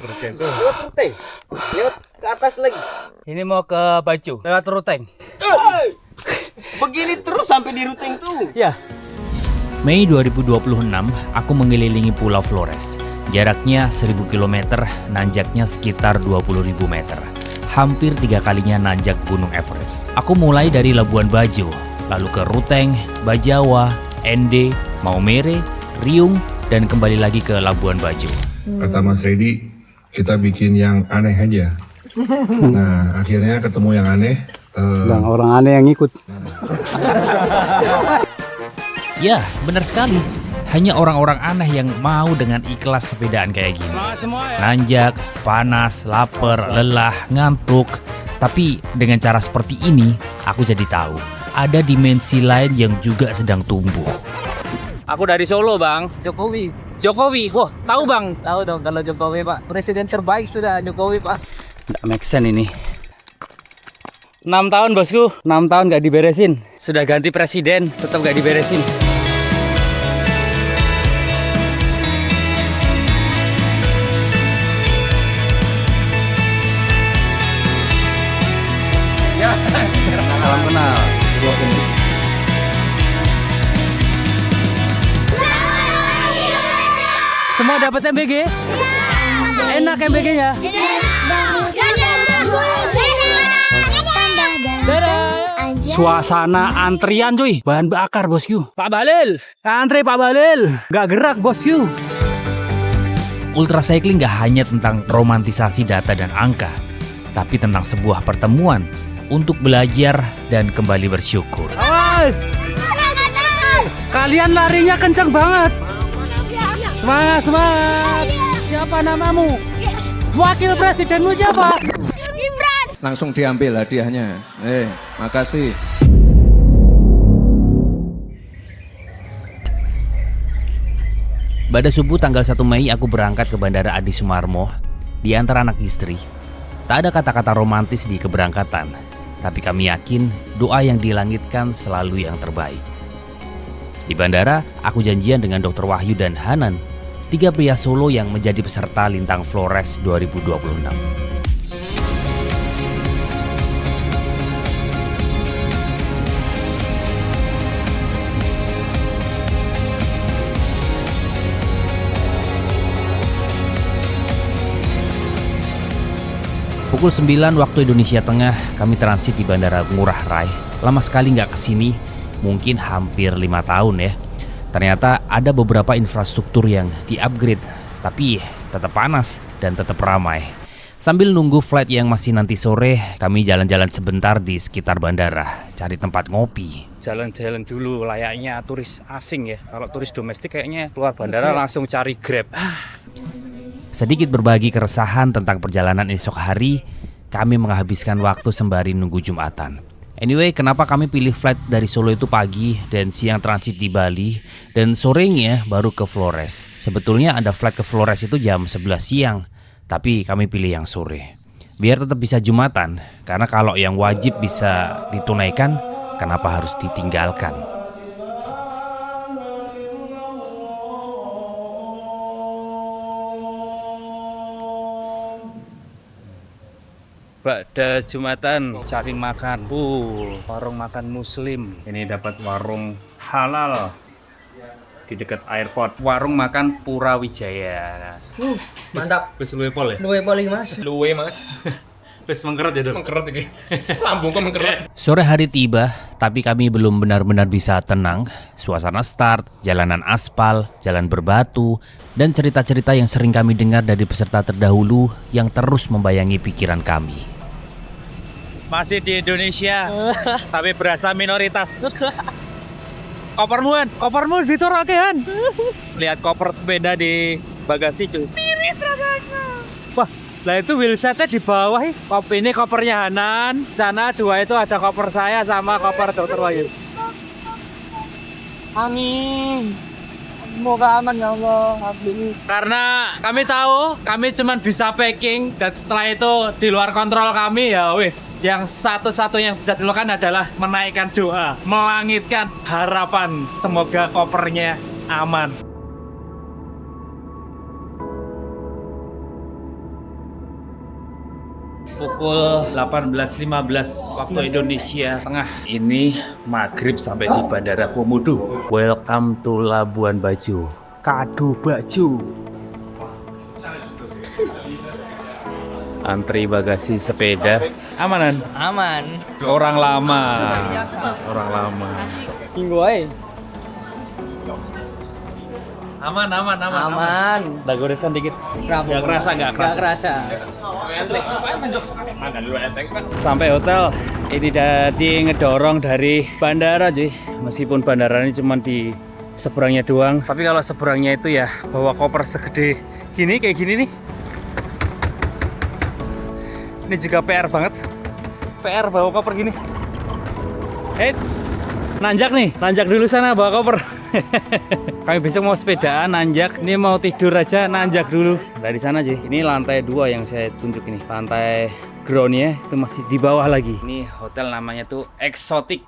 Lewat ruteng. Lewat ke atas lagi. Ini mau ke Baju, lewat Ruteng. Begini terus sampai di ruteng tuh. Ya. Mei 2026, aku mengelilingi Pulau Flores. Jaraknya 1000 km, nanjaknya sekitar 20.000 meter. Hampir 3 kalinya nanjak Gunung Everest. Aku mulai dari Labuan Bajo, lalu ke Ruteng, Bajawa, Ende, Maumere, Riung, dan kembali lagi ke Labuan Bajo. Kata Mas Redi, kita bikin yang aneh aja. Nah, akhirnya ketemu yang aneh. Bilang orang aneh yang ikut. Ya, benar sekali. Hanya orang-orang aneh yang mau dengan ikhlas sepedaan kayak gini. Nanjak, panas, lapar, lelah, ngantuk. Tapi dengan cara seperti ini, aku jadi tahu ada dimensi lain yang juga sedang tumbuh. Aku dari Solo, Bang. Jokowi. Jokowi. Wah, tahu, Bang. Tahu dong kalau Jokowi, Pak. Presiden terbaik sudah Jokowi, Pak. Nggak make sense ini. 6 tahun, bosku. 6 tahun nggak diberesin. Sudah ganti presiden, tetap nggak diberesin. Salam kenal. Semua dapat MBG? Enak MBG-nya? Suasana antrian cuy, bahan bakar bosku. Pak Balil, antri Pak Balil, nggak gerak bosku. Ultra cycling gak hanya tentang romantisasi data dan angka, tapi tentang sebuah pertemuan untuk belajar dan kembali bersyukur. Awas! Kalian larinya kencang banget. Semangat, semangat. Siapa namamu? Wakil presidenmu siapa? Langsung diambil hadiahnya. Makasih. Pada subuh tanggal 1 Mei aku berangkat ke Bandara Adi Sumarmo di antara anak istri. Tak ada kata-kata romantis di keberangkatan, tapi kami yakin doa yang dilangitkan selalu yang terbaik. Di bandara, aku janjian dengan Dr. Wahyu dan Hanan, 3 pria Solo yang menjadi peserta Lintang Flores 2026. Pukul 9 waktu Indonesia Tengah, kami transit di Bandara Ngurah Rai. Lama sekali nggak kesini, mungkin hampir 5 tahun ya. Ternyata ada beberapa infrastruktur yang di-upgrade, tapi tetap panas dan tetap ramai. Sambil nunggu flight yang masih nanti sore, kami jalan-jalan sebentar di sekitar bandara, cari tempat ngopi. Jalan-jalan dulu layaknya turis asing ya. Kalau turis domestik kayaknya keluar bandara langsung cari Grab. Sedikit berbagi keresahan tentang perjalanan esok hari, kami menghabiskan waktu sembari nunggu Jumatan. Anyway, kenapa kami pilih flight dari Solo itu pagi dan siang transit di Bali dan sorenya baru ke Flores. Sebetulnya ada flight ke Flores itu jam 11 siang, tapi kami pilih yang sore. Biar tetap bisa Jumatan, karena kalau yang wajib bisa ditunaikan, kenapa harus ditinggalkan? Pada Jumatan cari makan. Warung makan muslim. Ini dapat warung halal di dekat airport. Warung makan Pura Wijaya. Mantap. Wis luwe pol ya? Luwe paling Mas. Luwe Mas. Wis mengkeret ya, Dul. Mengkeret iki. Lambung kok mengkeret. Sore hari tiba, tapi kami belum benar-benar bisa tenang. Suasana start, jalanan aspal, jalan berbatu, dan cerita-cerita yang sering kami dengar dari peserta terdahulu yang terus membayangi pikiran kami. Masih di Indonesia, tapi berasa minoritas. Kopermu ditorokean. Lihat koper sepeda di bagasi cuy. Miris rasanya. Wah, lah itu wheelsetnya di bawah. Ini kopernya Hanan, sana 2 itu ada koper saya sama koper Dr. Wahyu. Amin. Semoga aman ya Allah. Karena kami tahu kami cuma bisa packing dan setelah itu di luar kontrol kami ya wis. Yang satu-satunya yang bisa dilakukan adalah menaikkan doa, melangitkan harapan semoga kopernya aman. pukul 18.15 waktu Indonesia Tengah. Ini maghrib sampai di Bandara Komodo. Welcome to Labuan Bajo. Kado baju. Antri bagasi sepeda. Amanan? Aman. Orang lama. Orang lama. Minggu aja. Aman. Ada goresan dikit. Nggak kerasa. Sampai hotel. Ini tadi ngedorong dari bandara cuy. Meskipun bandara ini cuma di seberangnya doang. Tapi kalau seberangnya itu ya bawa koper segede gini, kayak gini nih. Ini juga PR banget. PR bawa koper gini. Eits. Nanjak dulu sana bawa koper. Kami besok mau sepedaan, nanjak. Ini mau tidur aja, nanjak dulu. Dari sana aja. Ini lantai 2 yang saya tunjuk ini. Lantai groundnya itu masih di bawah lagi. Ini hotel namanya tuh Exotic.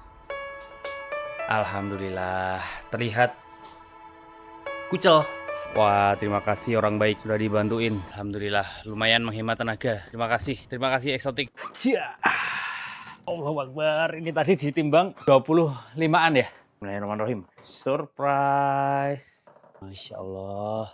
Alhamdulillah terlihat kucel. Wah, terima kasih orang baik sudah dibantuin. Alhamdulillah lumayan menghemat tenaga. Terima kasih Exotic. Allahu Akbar. Ini tadi ditimbang 25-an ya. Bismillahirrahmanirrahim. Surprise. Masya Allah.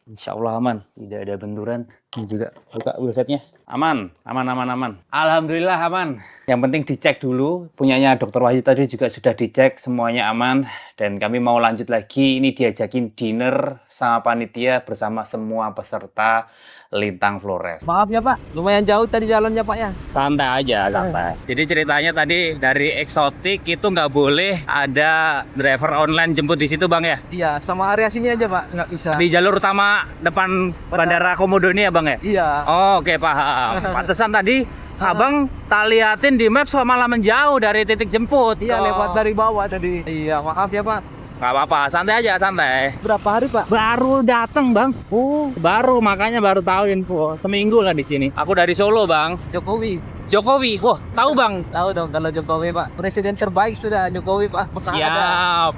Insya Allah aman. Tidak ada benturan. Ini juga buka wheelsetnya. Aman. Alhamdulillah aman. Yang penting dicek dulu. Punyanya Dr. Wahyu tadi juga sudah dicek. Semuanya aman. Dan kami mau lanjut lagi. Ini diajakin dinner sama panitia bersama semua peserta Lintang Flores. Maaf ya Pak, lumayan jauh tadi jalannya Pak ya. Santai aja, santai. Jadi ceritanya tadi dari Exotic itu nggak boleh ada driver online jemput di situ Bang ya? Iya, sama area sini aja Pak, nggak bisa. Di jalur utama depan Bandara Komodo ini ya Bang ya? Iya. Oh, oke paham. Pantesan tadi Abang tak liatin di maps kok malah menjauh dari titik jemput. Iya, Oh. lewat dari bawah tadi. Iya, maaf ya Pak. Nggak apa-apa, santai aja, santai. Berapa hari Pak? Baru datang Bang. Baru makanya baru tahu info. Seminggu lah di sini. Aku dari Solo Bang. Jokowi, wah tahu Bang. Tahu dong kalau Jokowi Pak. Presiden terbaik sudah Jokowi Pak. Pernah ada. Siap.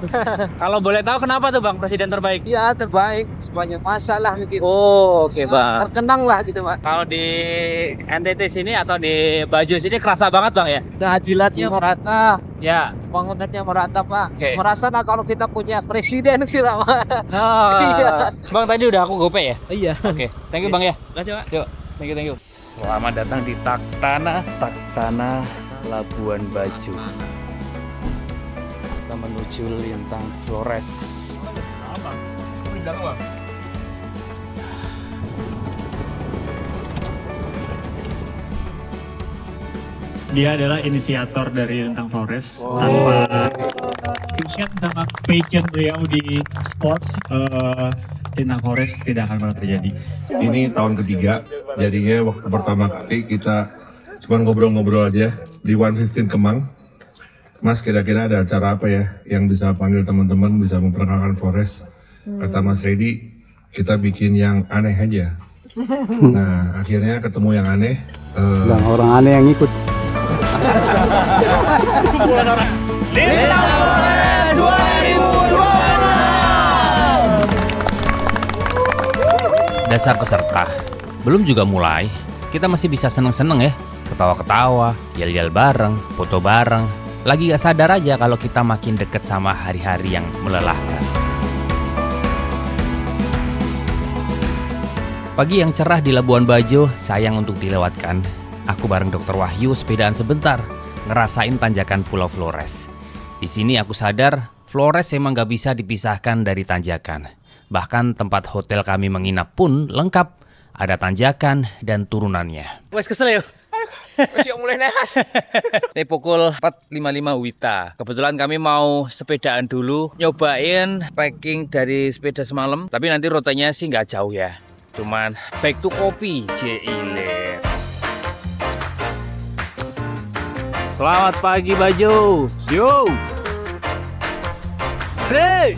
Kalau boleh tahu kenapa tuh Bang presiden terbaik? Iya terbaik. Sebanyak masalah mungkin. Oh, oke Bang. Terkenang lah gitu Pak. Kalau di NTT sini atau di Bajo sini kerasa banget Bang ya? Keadilannya merata. Ya. Pembangunannya merata Pak. Oke. Merasa lah kalau kita punya presiden kira Pak. Oh, Iya. Bang tadi udah aku gopay ya? Iya. Oke, thank you Bang ya. Makasih Pak. Yuk, thank you. Selamat datang di Taktana Labuan Bajo. Kita menuju Lintang Flores. Dia adalah inisiator dari Lintang Flores. Tanpa vision sama passion beliau di sports, Lintang Flores tidak akan pernah terjadi. Ini tahun ketiga, jadinya waktu pertama kali kita cuma ngobrol-ngobrol aja di 115 Kemang. Mas, kira-kira ada acara apa ya yang bisa panggil teman-teman bisa memperkenalkan Flores? Kata Mas Reddy, kita bikin yang aneh aja. Nah, akhirnya ketemu yang aneh. Dan orang aneh yang ikut. Dasar peserta, belum juga mulai, kita masih bisa seneng-seneng ya. Ketawa-ketawa, yel-yel bareng, foto bareng. Lagi gak sadar aja kalau kita makin deket sama hari-hari yang melelahkan. Pagi yang cerah di Labuan Bajo, sayang untuk dilewatkan. Aku bareng Dr. Wahyu sepedaan sebentar, ngerasain tanjakan Pulau Flores. Di sini aku sadar, Flores emang gak bisa dipisahkan dari tanjakan. Bahkan tempat hotel kami menginap pun lengkap. Ada tanjakan dan turunannya. Wes kesel ya? Masih mulai nahas. Ini pukul 4.55 Wita. Kebetulan kami mau sepedaan dulu, nyobain packing dari sepeda semalam. Tapi nanti rutenya sih nggak jauh ya. Cuman back to kopi, Jile. Selamat pagi Bajo. Yo. Hey.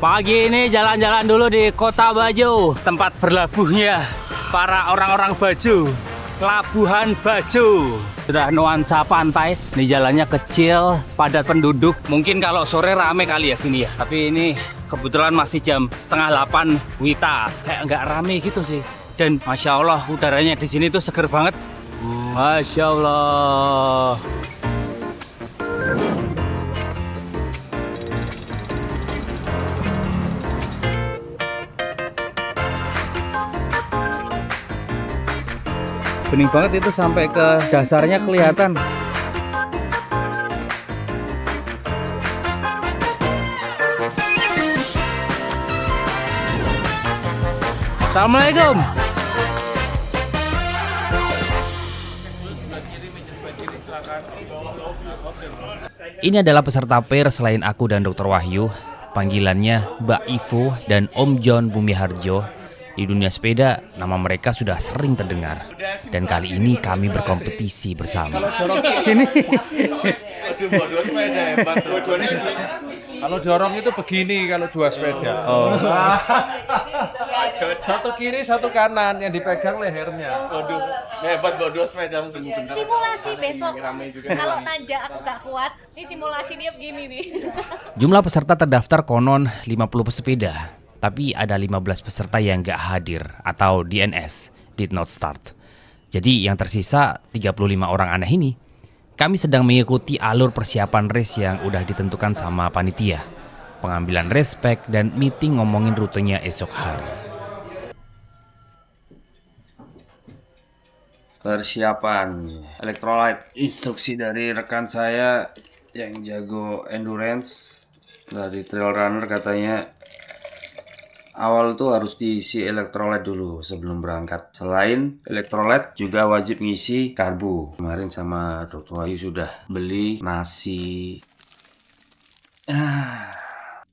Pagi ini jalan-jalan dulu di Kota Bajo, tempat berlabuhnya para orang-orang Bajo. Labuhan Bajo. Sudah nuansa pantai. Ini jalannya kecil, padat penduduk. Mungkin kalau sore rame kali ya sini ya. Tapi ini kebetulan masih jam 7:30 WITA. Kayak nggak rame gitu sih. Dan Masya Allah udaranya di sini tuh seger banget. Masya Allah. Bening banget itu sampai ke dasarnya kelihatan. Assalamualaikum. Ini adalah peserta pair selain aku dan Dr. Wahyu. Panggilannya Mbak Ivo dan Om John Bumiharjo. Di dunia sepeda, nama mereka sudah sering terdengar. Dan kali ini kami berkompetisi bersama. Kalau dorong itu begini kalau dua sepeda. Oh. Satu kiri, satu kanan yang dipegang lehernya. Waduh, hebat dua sepeda langsung bentar. Simulasi besok. Kalau nanjak aku gak kuat, ini simulasi dia begini nih. Jumlah peserta terdaftar konon 50 pesepeda. Tapi ada 15 peserta yang gak hadir atau DNS, did not start. Jadi yang tersisa 35 orang aneh ini. Kami sedang mengikuti alur persiapan race yang udah ditentukan sama panitia. Pengambilan race pack dan meeting ngomongin rutenya esok hari. Persiapan electrolyte, instruksi dari rekan saya yang jago endurance dari trail runner katanya. Awal tuh harus diisi elektrolit dulu sebelum berangkat. Selain elektrolit juga wajib ngisi karbo. Kemarin sama Dr. Wahyu sudah beli nasi.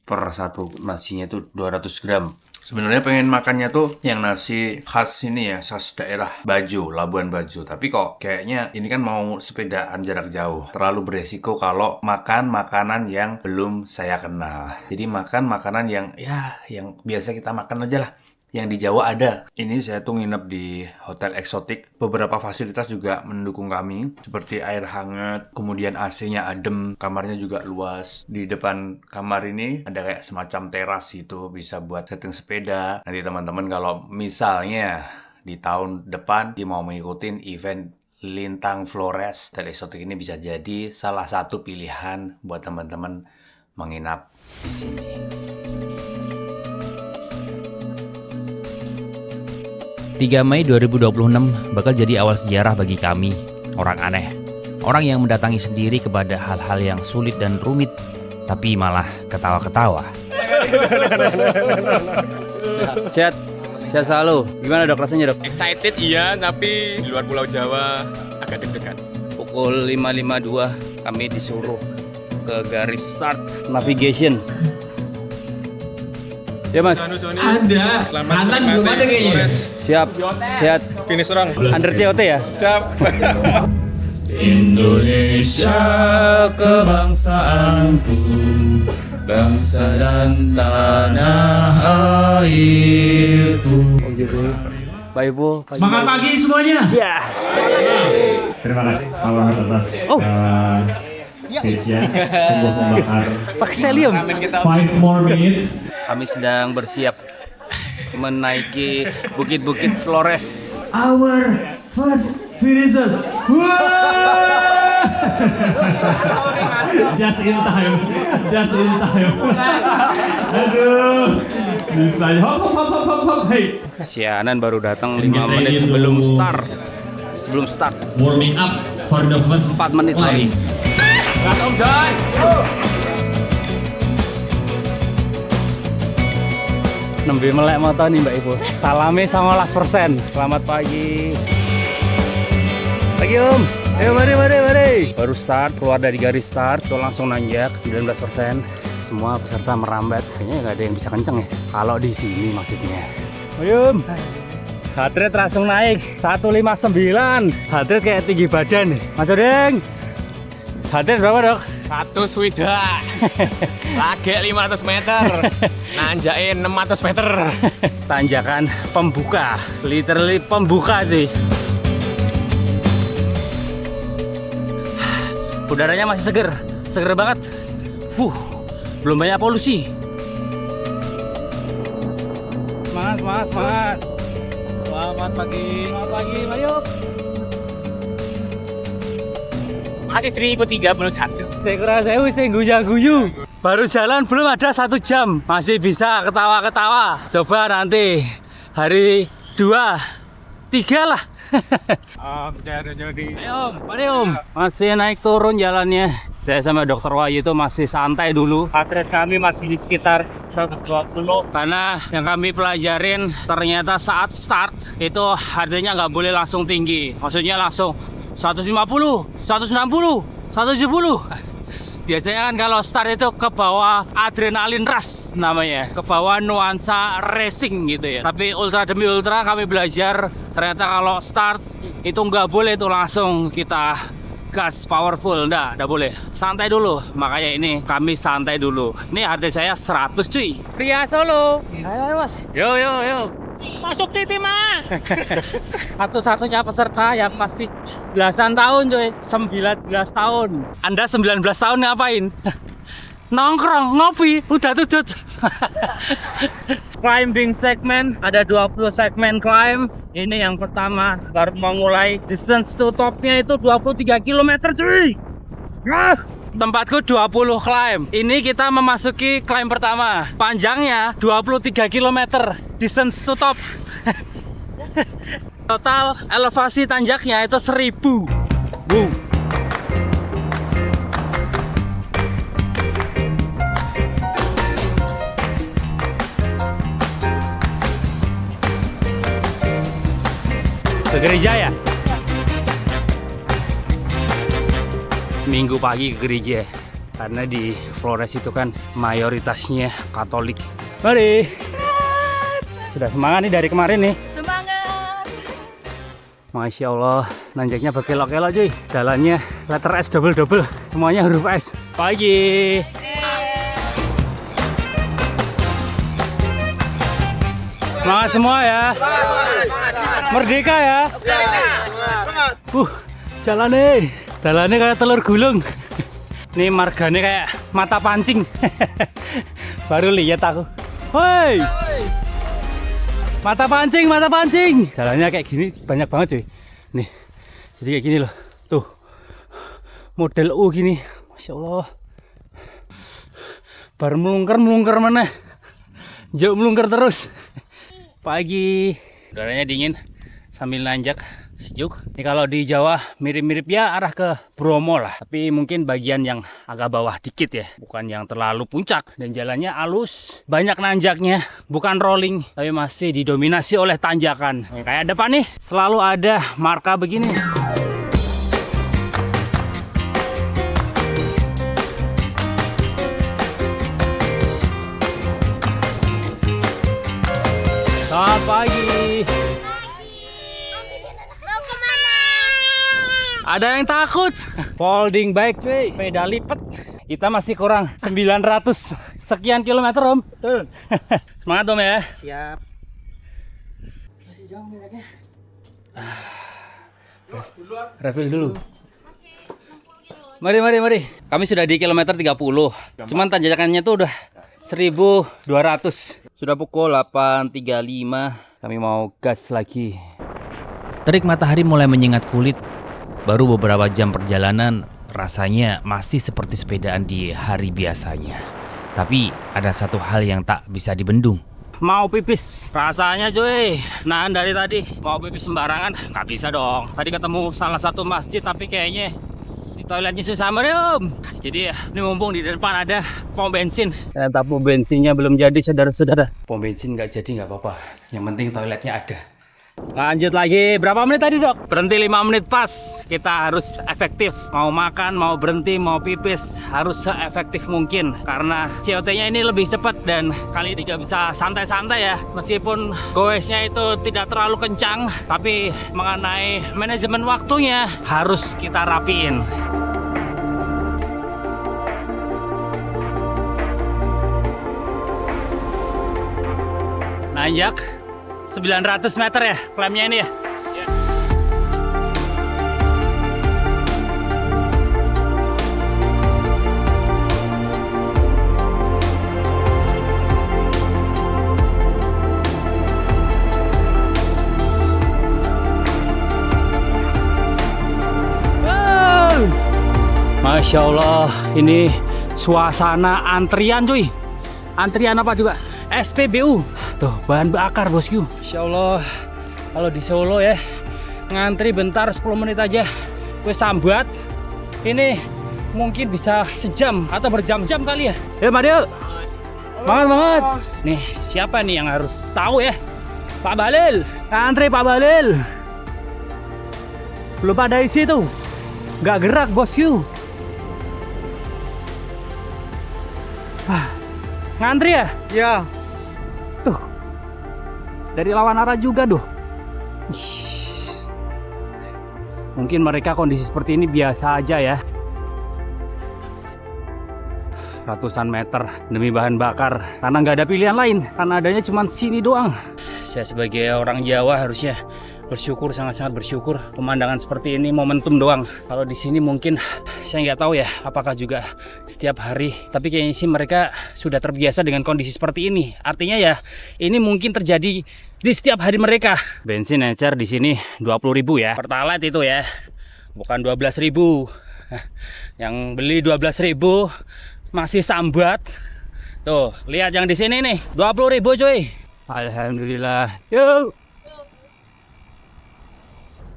Per satu nasinya itu 200 gram. Sebenarnya pengen makannya tuh yang nasi khas ini ya, khas daerah Bajo, Labuan Bajo. Tapi kok kayaknya ini kan mau sepedaan jarak jauh. Terlalu beresiko kalau makan makanan yang belum saya kenal. Jadi makan makanan yang biasa kita makan aja lah. Yang di Jawa ada. Ini saya tuh nginep di hotel eksotik. Beberapa fasilitas juga mendukung kami. Seperti air hangat, kemudian AC-nya adem, kamarnya juga luas. Di depan kamar ini ada kayak semacam teras itu, bisa buat setting sepeda. Nanti teman-teman kalau misalnya di tahun depan dia mau mengikuti event Lintang Flores, hotel eksotik ini bisa jadi salah satu pilihan buat teman-teman menginap di sini. 3 Mei 2026 bakal jadi awal sejarah bagi kami, orang aneh. Orang yang mendatangi sendiri kepada hal-hal yang sulit dan rumit, tapi malah ketawa-ketawa. Sehat selalu. Gimana dok rasanya dok? Excited iya, tapi di luar Pulau Jawa agak deg-degan. Pukul 5.52 kami disuruh ke garis start navigation. Ya mas. Ada. Kanan belum ada kayaknya. Siap. Sehat. Finish orang. Under COT ya. Siap. Indonesia kebangsaanku, bangsa dan tanah airku. Pak Ibu. Semangat pagi semuanya. Ya. Terima kasih Allah atas stage-nya. Sungguh membakar. Pak Selium. 5 more minutes. Kami sedang bersiap menaiki bukit-bukit Flores. Our first finisher. Just in time. Aduh. Bisa. Hop. Hey. Sianan baru datang 5 menit sebelum start. Warming up for the first 4 menit lagi. Nembe melek moto nih Mbak Ibu. Salami sama last persen. Selamat pagi. Pagi Om. Ayo mari. Baru start, keluar dari garis start, tuh langsung nanjak 19%. Semua peserta merambat. Kayaknya nggak ada yang bisa kenceng ya. Kalau di sini maksudnya. Ayo Om. Heart rate langsung naik 159. Heart rate kayak tinggi badan nih. Mas Odeng. Heart rate berapa dok? 1 swidak. Lagi 500 meter. Nanjain 600 meter. Tanjakan pembuka, literally pembuka sih. Udaranya masih seger, seger banget. Belum banyak polusi. Semangat. Selamat pagi. Selamat pagi, Mayuk. Masih 1031. Saya kira saya wis guyu-guyu. Baru jalan belum ada 1 jam, masih bisa ketawa-ketawa. Coba nanti hari 2, 3 lah. Ayo, mari Om. Masih naik turun jalannya. Saya sama Dokter Wahyu itu masih santai dulu. Atlet kami masih di sekitar 120. Karena yang kami pelajarin ternyata saat start itu harganya nggak boleh langsung tinggi. Maksudnya langsung 150, 160, 170. Biasanya kan kalau start itu ke bawah adrenalin rush namanya, ke bawah nuansa racing gitu ya. Tapi ultra demi ultra kami belajar ternyata kalau start itu nggak boleh tuh langsung kita gas powerful, nggak boleh. Santai dulu, makanya ini kami santai dulu. Ini harga saya 100 cuy. Pria Solo. Ayo mas. Yo. Masuk TV mah. Satu-satunya peserta yang masih belasan tahun cuy, 19 tahun. Anda 19 tahun ngapain? Nongkrong, ngopi, udah tutut. Climbing segmen, ada 20 segmen climb. Ini yang pertama, baru mau mulai. Distance to topnya itu 23 km cuy. Tempatku 20 climb. Ini kita memasuki climb pertama. Panjangnya 23 km. Distance to top. Total elevasi tanjaknya itu 1000. Ke gereja ya? Minggu pagi ke gereja karena di Flores itu kan mayoritasnya Katolik. Mari. Sudah semangat nih dari kemarin nih. Semangat. Masya Allah, nanjaknya berkelok-kelok cuy. Jalannya letter S double-double, semuanya huruf S. Pagi. Semangat semua ya. Merdeka ya. Jalannya kayak telur gulung. Ini marganya kayak mata pancing. Baru lihat aku. Woi. Mata pancing. Jalannya kayak gini banyak banget cuy. Nih. Jadi kayak gini loh. Tuh. Model U gini. Masya Allah. Baru melungker mana. Jauh melungker terus. Pagi. Udaranya dingin sambil nanjak. Sejuk. Ini kalau di Jawa mirip-mirip ya arah ke Bromo lah. Tapi mungkin bagian yang agak bawah dikit ya. Bukan yang terlalu puncak. Dan jalannya halus. Banyak nanjaknya. Bukan rolling. Tapi masih didominasi oleh tanjakan. Kayak depan nih. Selalu ada marka begini. Selamat pagi. Ada yang takut. Folding bike cuy, sepeda lipat. Kita masih kurang 900 sekian kilometer Om. Betul. Semangat Om ya. Siap. Refill dulu. Mari. Kami sudah di kilometer 30. Cuman tanjakannya tuh udah 1200. Sudah pukul 8.35. Kami mau gas lagi. Terik matahari mulai menyengat kulit. Baru beberapa jam perjalanan, rasanya masih seperti sepedaan di hari biasanya. Tapi ada satu hal yang tak bisa dibendung. Mau pipis, rasanya cuy. Nahan dari tadi, mau pipis sembarangan, nggak bisa dong. Tadi ketemu salah satu masjid, tapi kayaknya di toiletnya susah merium. Jadi ya, ini mumpung di depan ada pom bensin. Ternyata pom bensinnya belum jadi, saudara-saudara. Pom bensin nggak jadi nggak apa-apa. Yang penting toiletnya ada. Lanjut lagi, berapa menit tadi dok? Berhenti 5 menit pas. Kita harus efektif. Mau makan, mau berhenti, mau pipis, harus seefektif mungkin. Karena COT-nya ini lebih cepat dan kali ini juga bisa santai-santai ya. Meskipun goesnya itu tidak terlalu kencang, tapi mengenai manajemen waktunya harus kita rapiin. Nanjak 900 meter ya, klaimnya ini ya. Masya Allah, ini suasana antrian cuy. Antrian apa juga? SPBU. Tuh, bahan bakar bosku. Masya Allah, kalau di Solo ya, ngantri bentar 10 menit aja gue sambat. Ini mungkin bisa sejam atau berjam-jam kali ya. Yuk, mari yuk. Semangat, semangat. Nih, siapa nih yang harus tahu ya? Pak Balil. Antri Pak Balil. Belum pada isi tuh. Nggak gerak bosku. Ngantri ya? Iya. Tuh. Dari lawan arah juga tuh. Mungkin mereka kondisi seperti ini biasa aja ya. Ratusan meter demi bahan bakar karena nggak ada pilihan lain, karena adanya cuma sini doang. Saya sebagai orang Jawa harusnya bersyukur, sangat-sangat bersyukur. Pemandangan seperti ini momentum doang. Kalau di sini mungkin saya nggak tahu ya apakah juga setiap hari, tapi kayaknya sih mereka sudah terbiasa dengan kondisi seperti ini. Artinya ya ini mungkin terjadi di setiap hari mereka. Bensin encer di sini 20.000 ya, pertalite itu ya, bukan 12.000. Yang beli 12.000 masih sambat. Tuh, lihat yang di sini nih, 20.000 cuy. Alhamdulillah. Yuk.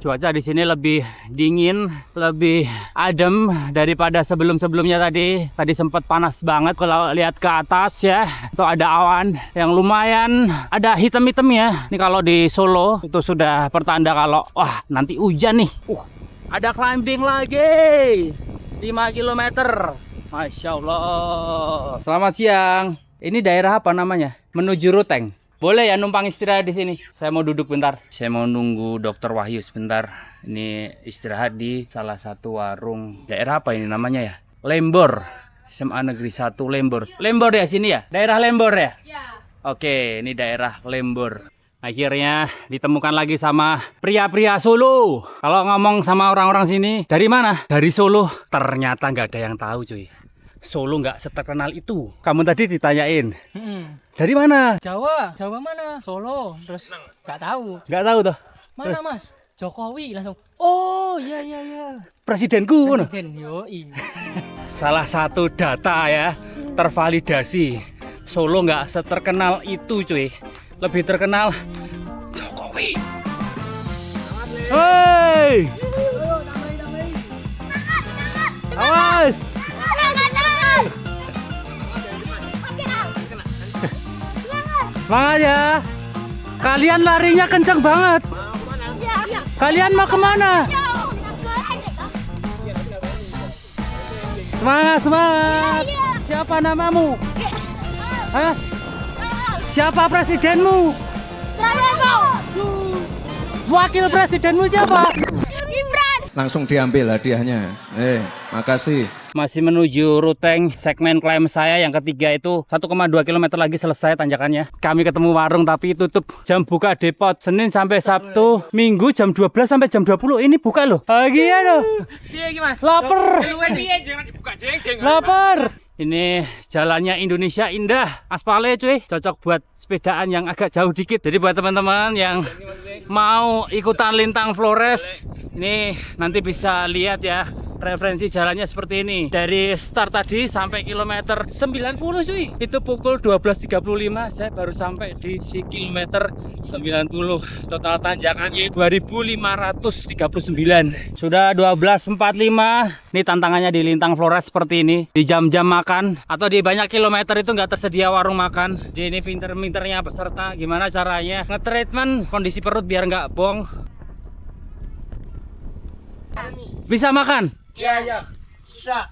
Cuaca di sini lebih dingin, lebih adem daripada sebelum-sebelumnya tadi. Tadi sempat panas banget kalau lihat ke atas ya. Itu ada awan yang lumayan ada hitam-hitam ya. Ini kalau di Solo itu sudah pertanda kalau wah nanti hujan nih. Ada climbing lagi. 5 km. Masya Allah. Selamat siang. Ini daerah apa namanya? Menuju Ruteng. Boleh ya numpang istirahat di sini? Saya mau duduk bentar. Saya mau nunggu Dokter Wahyu sebentar. Ini istirahat di salah satu warung. Daerah apa ini namanya ya? Lembor. SMA Negeri 1 Lembor. Lembor ya sini ya? Daerah Lembor ya? Ya. Oke, ini daerah Lembor. Akhirnya ditemukan lagi sama pria-pria Solo. Kalau ngomong sama orang-orang sini, dari mana? Dari Solo. Ternyata nggak ada yang tahu cuy. Solo nggak seterkenal itu. Kamu tadi ditanyain. Dari mana? Jawa. Jawa mana? Solo. Terus nggak tahu. Nggak tahu tuh. Mana Terus? Mas? Jokowi langsung. Oh iya iya iya. Presidenku. Presiden yoi. Salah satu data ya tervalidasi. Solo nggak seterkenal itu cuy. Lebih terkenal Jokowi. Hei. Awas. Semangat ya. Kalian larinya kencang banget. Kalian mau kemana? Semangat, semangat. Siapa namamu? Hah? Siapa presidenmu? Wakil presidenmu siapa? Gibran. Langsung diambil hadiahnya. Makasih. Masih menuju Ruteng, segmen klaim saya yang ketiga itu 1,2 km lagi selesai tanjakannya. Kami ketemu warung tapi tutup jam buka depot Senin sampai Sabtu, Minggu jam 12 sampai jam 20. Ini buka loh. Bahagia loh. Lapar. Lapar. Ini jalannya Indonesia indah, aspalnya cuy, cocok buat sepedaan yang agak jauh dikit. Jadi buat teman-teman yang mau ikutan Lintang Flores, ini nanti bisa lihat ya referensi jalannya seperti ini. Dari start tadi sampai kilometer 90 cuy. Itu pukul 12.35 saya baru sampai di si kilometer 90. Total tanjakannya 2.539. Sudah 12.45. Ini tantangannya di Lintang Flores seperti ini. Di jam-jam makan atau di banyak kilometer itu nggak tersedia warung makan. Di ini pinter-pinternya peserta gimana caranya nge-treatment kondisi perut biar nggak bong. Bisa makan? Iya. Bisa.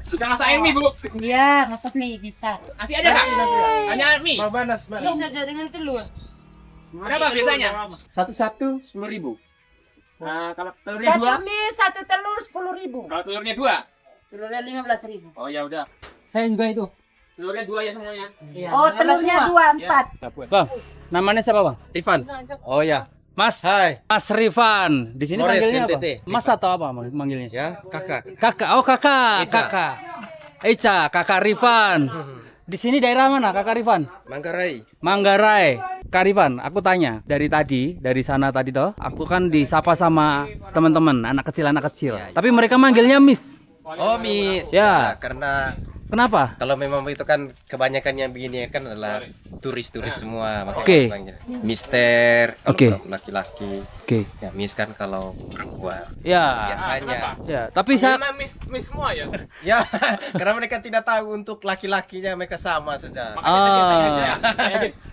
Sudah masakin mie, Bu? Iya, masak mie bisa. Masih ada nggak? Hanya mie? Bisa aja dengan telur. Berapa biasanya? Satu 10.000. Nah, kalau telurnya dua? mie, satu telur 10.000. Kalau telurnya dua? Telurnya 15.000. Oh ya udah. Saya juga itu. Telurnya dua ya semuanya. Iya. Oh, telurnya 2, 4. Bang, namanya siapa bang? Ivan. Oh ya. Mas. Hai. Mas Rifan. Di sini Morris, panggilnya apa? NTT. Mas atau apa manggilnya? Ya, kakak. Kakak. Oh kakak. Eca. Kakak. Eca, kakak Rifan. Di sini daerah mana kakak Rifan? Manggarai. Manggarai. Kak Rifan, aku tanya dari tadi, dari sana tadi toh, aku kan disapa sama teman-teman, anak kecil. Tapi mereka manggilnya Miss. Oh, Miss. Ya. Karena Kenapa? kalau memang itu kan kebanyakan yang begini kan adalah turis-turis semua. Makanya Oke. dipanggil Mister kalau Oke. laki-laki. Oke. Ya, Miss kan kalau perempuan. Ya. Biasanya. Ya, tapi saya Miss semua ya. Ya, karena mereka tidak tahu untuk laki-lakinya mereka sama saja.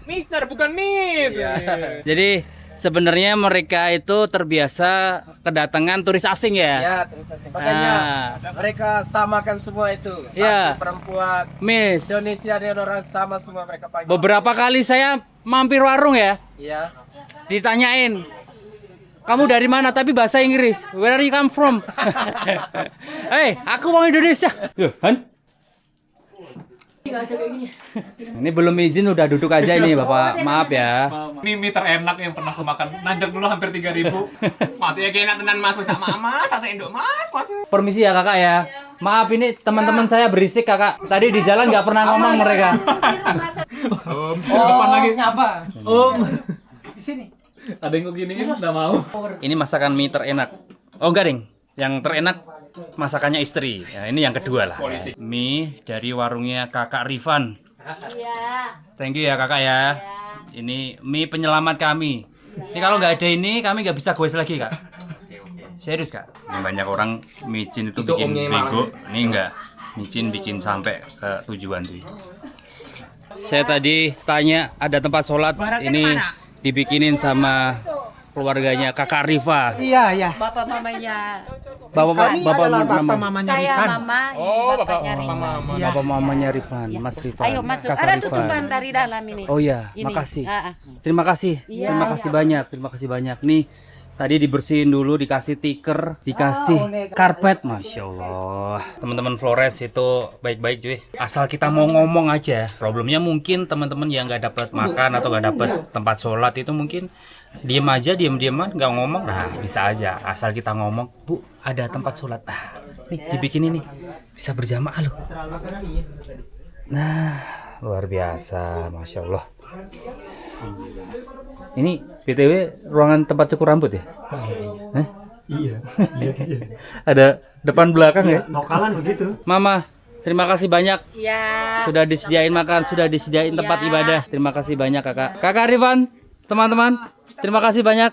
Mister bukan Miss. Iya. Jadi sebenarnya mereka itu terbiasa kedatangan turis asing ya. Ya, makanya mereka samakan semua itu. Ya. Laki, perempuan, Miss. Indonesia dan orang sama semua mereka panggil. Beberapa kali saya mampir warung ya, Iya. ditanyain, kamu dari mana? Tapi bahasa Inggris. Where you come from? Hey, aku mau Indonesia. Loh, Han? Ini belum izin udah duduk aja ini Bapak. Maaf ya. Ini mie terenak yang pernah aku makan. Nanjak dulu hampir 3.000. Masih kena tenan Mas sama Mas, sasa induk Mas. Permisi ya Kakak ya. Maaf ini teman-teman saya berisik Kakak. Tadi di jalan nggak pernah ngomong mereka. Depan lagi. Nyapa. Di sini. Ada yang begini enggak mau. Ini masakan mie terenak. Oh enggak, Ding. Yang terenak masakannya istri. Ya, ini yang kedua lah. Mie dari warungnya Kakak Rifan. Iya. Thank you ya Kakak ya. Ini mie penyelamat kami. Ini kalau nggak ada ini kami nggak bisa goes lagi Kak. Serius Kak. Ini banyak orang micin itu bikin bego. Ini enggak. Micin bikin sampai ke tujuan tuh. Saya tadi tanya ada tempat sholat. Ini dibikinin sama keluarganya Kakak Rifa. Iya. Bapak mamanya. Bapak mamanya Saya Rifan. mama, ini bapaknya Rifan. Bapak mamanya Rifan, Mas Rifan. Ayo masuk. Kakak Ada Rifan. tutupan dari dalam ini. Oh iya, Ini. makasih. Ah, ah. Terima kasih. Iya, Terima kasih iya. banyak. Terima kasih banyak. Nih, tadi dibersihin dulu, dikasih tiker, dikasih karpet. Masya Allah. Teman-teman Flores itu baik-baik cuy. Asal kita mau ngomong aja. Problemnya mungkin teman-teman yang nggak dapat makan atau nggak dapat tempat sholat itu mungkin diem aja, diem-dieman, nggak ngomong. Nah, bisa aja. Asal kita ngomong, Bu, ada tempat sholat. Ah, nih, dibikin ini. Bisa berjamaah loh. Nah, luar biasa. Masya Allah. Ini BTW ruangan tempat cukur rambut ya? Hah? Iya. Ada depan belakang ya? Lokalan begitu. Mama, terima kasih banyak. Iya. Sudah disediain makan, sudah disediain tempat ibadah. Terima kasih banyak Kakak. Kakak Rifan, teman-teman, terima kasih banyak.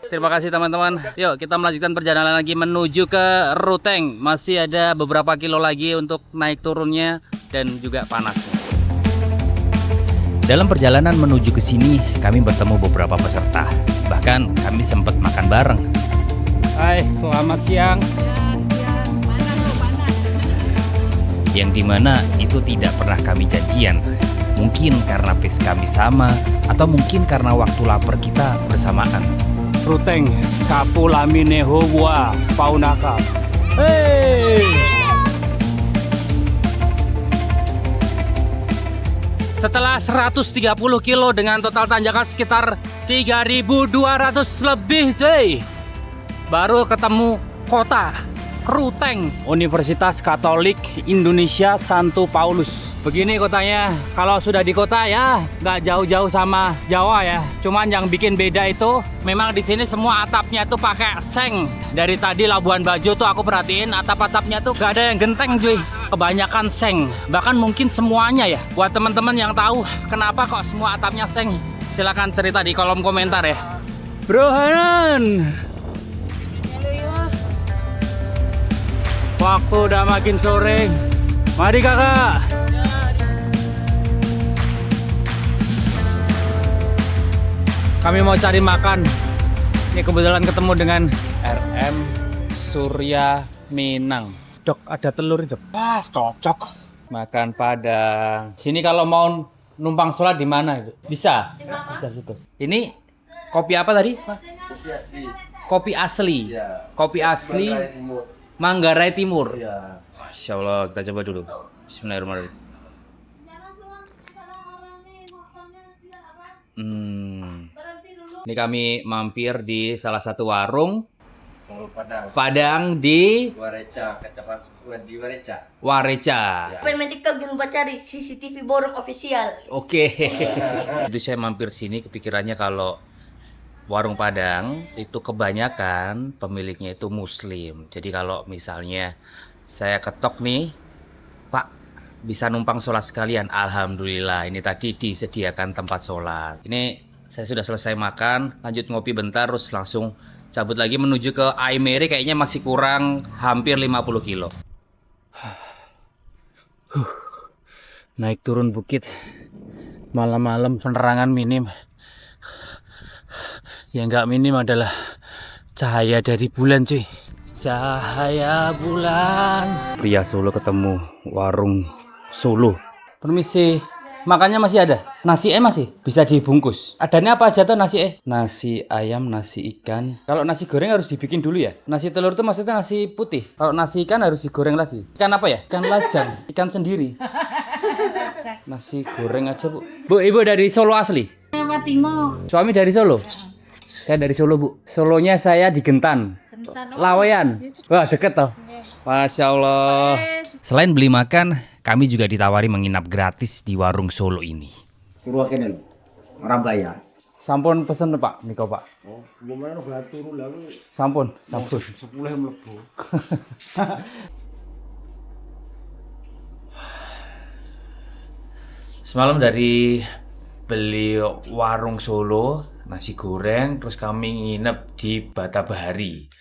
Terima kasih teman-teman. Yuk kita melanjutkan perjalanan lagi menuju ke Ruteng. Masih ada beberapa kilo lagi untuk naik turunnya dan juga panasnya. Dalam perjalanan menuju ke sini, kami bertemu beberapa peserta. Bahkan kami sempat makan bareng. Hai, selamat siang. Yang dimana itu tidak pernah kami janjian. Mungkin karena pace kami sama, atau mungkin karena waktu lapar kita bersamaan. Ruteng, Kapulamineho wa Paunaka. Hey! Setelah 130 kilo dengan total tanjakan sekitar 3.200 lebih cuy, baru ketemu kota Ruteng, Universitas Katolik Indonesia Santo Paulus. Begini kotanya. Kalau sudah di kota ya nggak jauh-jauh sama Jawa ya. Cuman yang bikin beda itu memang di sini semua atapnya tuh pakai seng. Dari tadi Labuan Bajo tuh aku perhatiin atap-atapnya tuh nggak ada yang genteng cuy. Kebanyakan seng. Bahkan mungkin semuanya ya. Buat teman-teman yang tahu kenapa kok semua atapnya seng, silakan cerita di kolom komentar ya. Bro Hanan. Waktu udah makin sore. Mari kakak. Kami mau cari makan. Ini kebetulan ketemu dengan RM Surya Minang. Dok, ada telur dok. Pas cocok. Makan Padang. Sini kalau mau numpang sholat di mana? Bisa? Bisa situ. Ini kopi apa tadi? Kopi asli. Kopi asli. Manggarai Timur. Masya Allah, kita coba dulu. Bismillahirrahmanirrahim. Ini kami mampir di salah satu warung Padang di Wareca, di Wareca. Wareca. Main TikTok jangan lupa cari CCTV Borong Official. Oke. Itu saya mampir sini kepikirannya kalau warung Padang itu kebanyakan pemiliknya itu Muslim. Jadi kalau misalnya Saya ketok nih, Pak, bisa numpang sholat sekalian. Alhamdulillah, ini tadi disediakan tempat sholat. Ini saya sudah selesai makan, lanjut ngopi bentar, terus langsung cabut lagi menuju ke Aimere. Kayaknya masih kurang hampir 50 kilo. Naik turun bukit, malam-malam penerangan minim. Yang nggak minim adalah cahaya dari bulan, cuy. Cahaya bulan. Pria Solo ketemu warung Solo. Permisi, makannya masih ada? Nasi masih? Bisa dibungkus. Adanya apa aja tuh nasi Nasi ayam, nasi ikan. Kalau nasi goreng harus dibikin dulu ya? Nasi telur itu maksudnya nasi putih. Kalau nasi ikan harus digoreng lagi. Ikan apa ya? Ikan lajang, ikan sendiri. Nasi goreng aja, Bu. Bu, Ibu dari Solo asli? Timo. Suami dari Solo? Saya dari Solo, Bu. Solonya saya di Gentan. Laweyan. Wah, deket toh. Masya Allah. Selain beli makan, kami juga ditawari menginap gratis di warung Solo ini. Turu kene lho. Ora bayar. Sampun pesen, Pak. Niko, Pak. Oh, gimana bayar turu lha kuwi. Sampun. 10 mlebu. Semalam dari beli warung Solo, nasi goreng, terus kami nginep di Batabahari.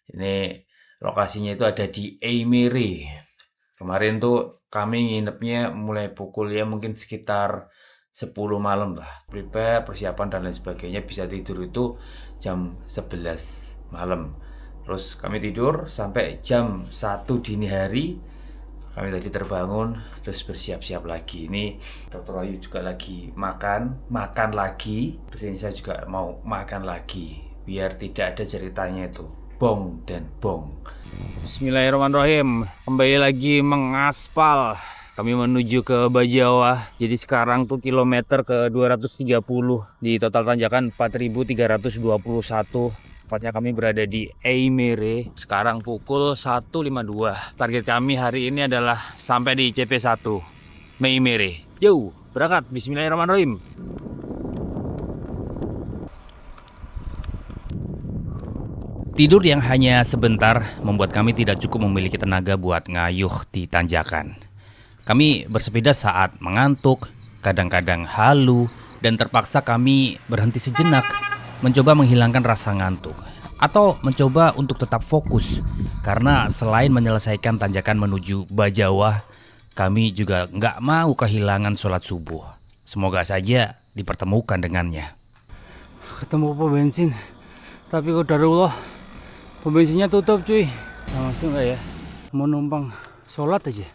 Ini lokasinya itu ada di Aimere. Kemarin tuh kami nginepnya mulai pukul ya mungkin sekitar 10 malam lah. Prepare, persiapan dan lain sebagainya, bisa tidur itu jam 11 malam. Terus kami tidur sampai jam 1 dini hari. Kami tadi terbangun, terus bersiap-siap lagi. Ini Dr. Ayu juga lagi makan lagi. Terus ini saya juga mau makan lagi, biar tidak ada ceritanya itu bong dan bong. Bismillahirrahmanirrahim. Kembali lagi mengaspal. Kami menuju ke Bajawa. Jadi sekarang tuh kilometer ke 230 di total tanjakan 4.321. Tepatnya kami berada di Aimere. Sekarang pukul 1.52. Target kami hari ini adalah sampai di CP1 Aimere. Yo, berangkat. Bismillahirrahmanirrahim. Tidur yang hanya sebentar membuat kami tidak cukup memiliki tenaga buat ngayuh di tanjakan. Kami bersepeda saat mengantuk, kadang-kadang halu, dan terpaksa kami berhenti sejenak, mencoba menghilangkan rasa ngantuk, atau mencoba untuk tetap fokus, karena selain menyelesaikan tanjakan menuju Bajawa, kami juga nggak mau kehilangan sholat subuh. Semoga saja dipertemukan dengannya. Ketemu pom bensin, tapi qadarullah pom bensinnya tutup, cuy. Nah, masuk nggak ya? Mau numpang sholat aja.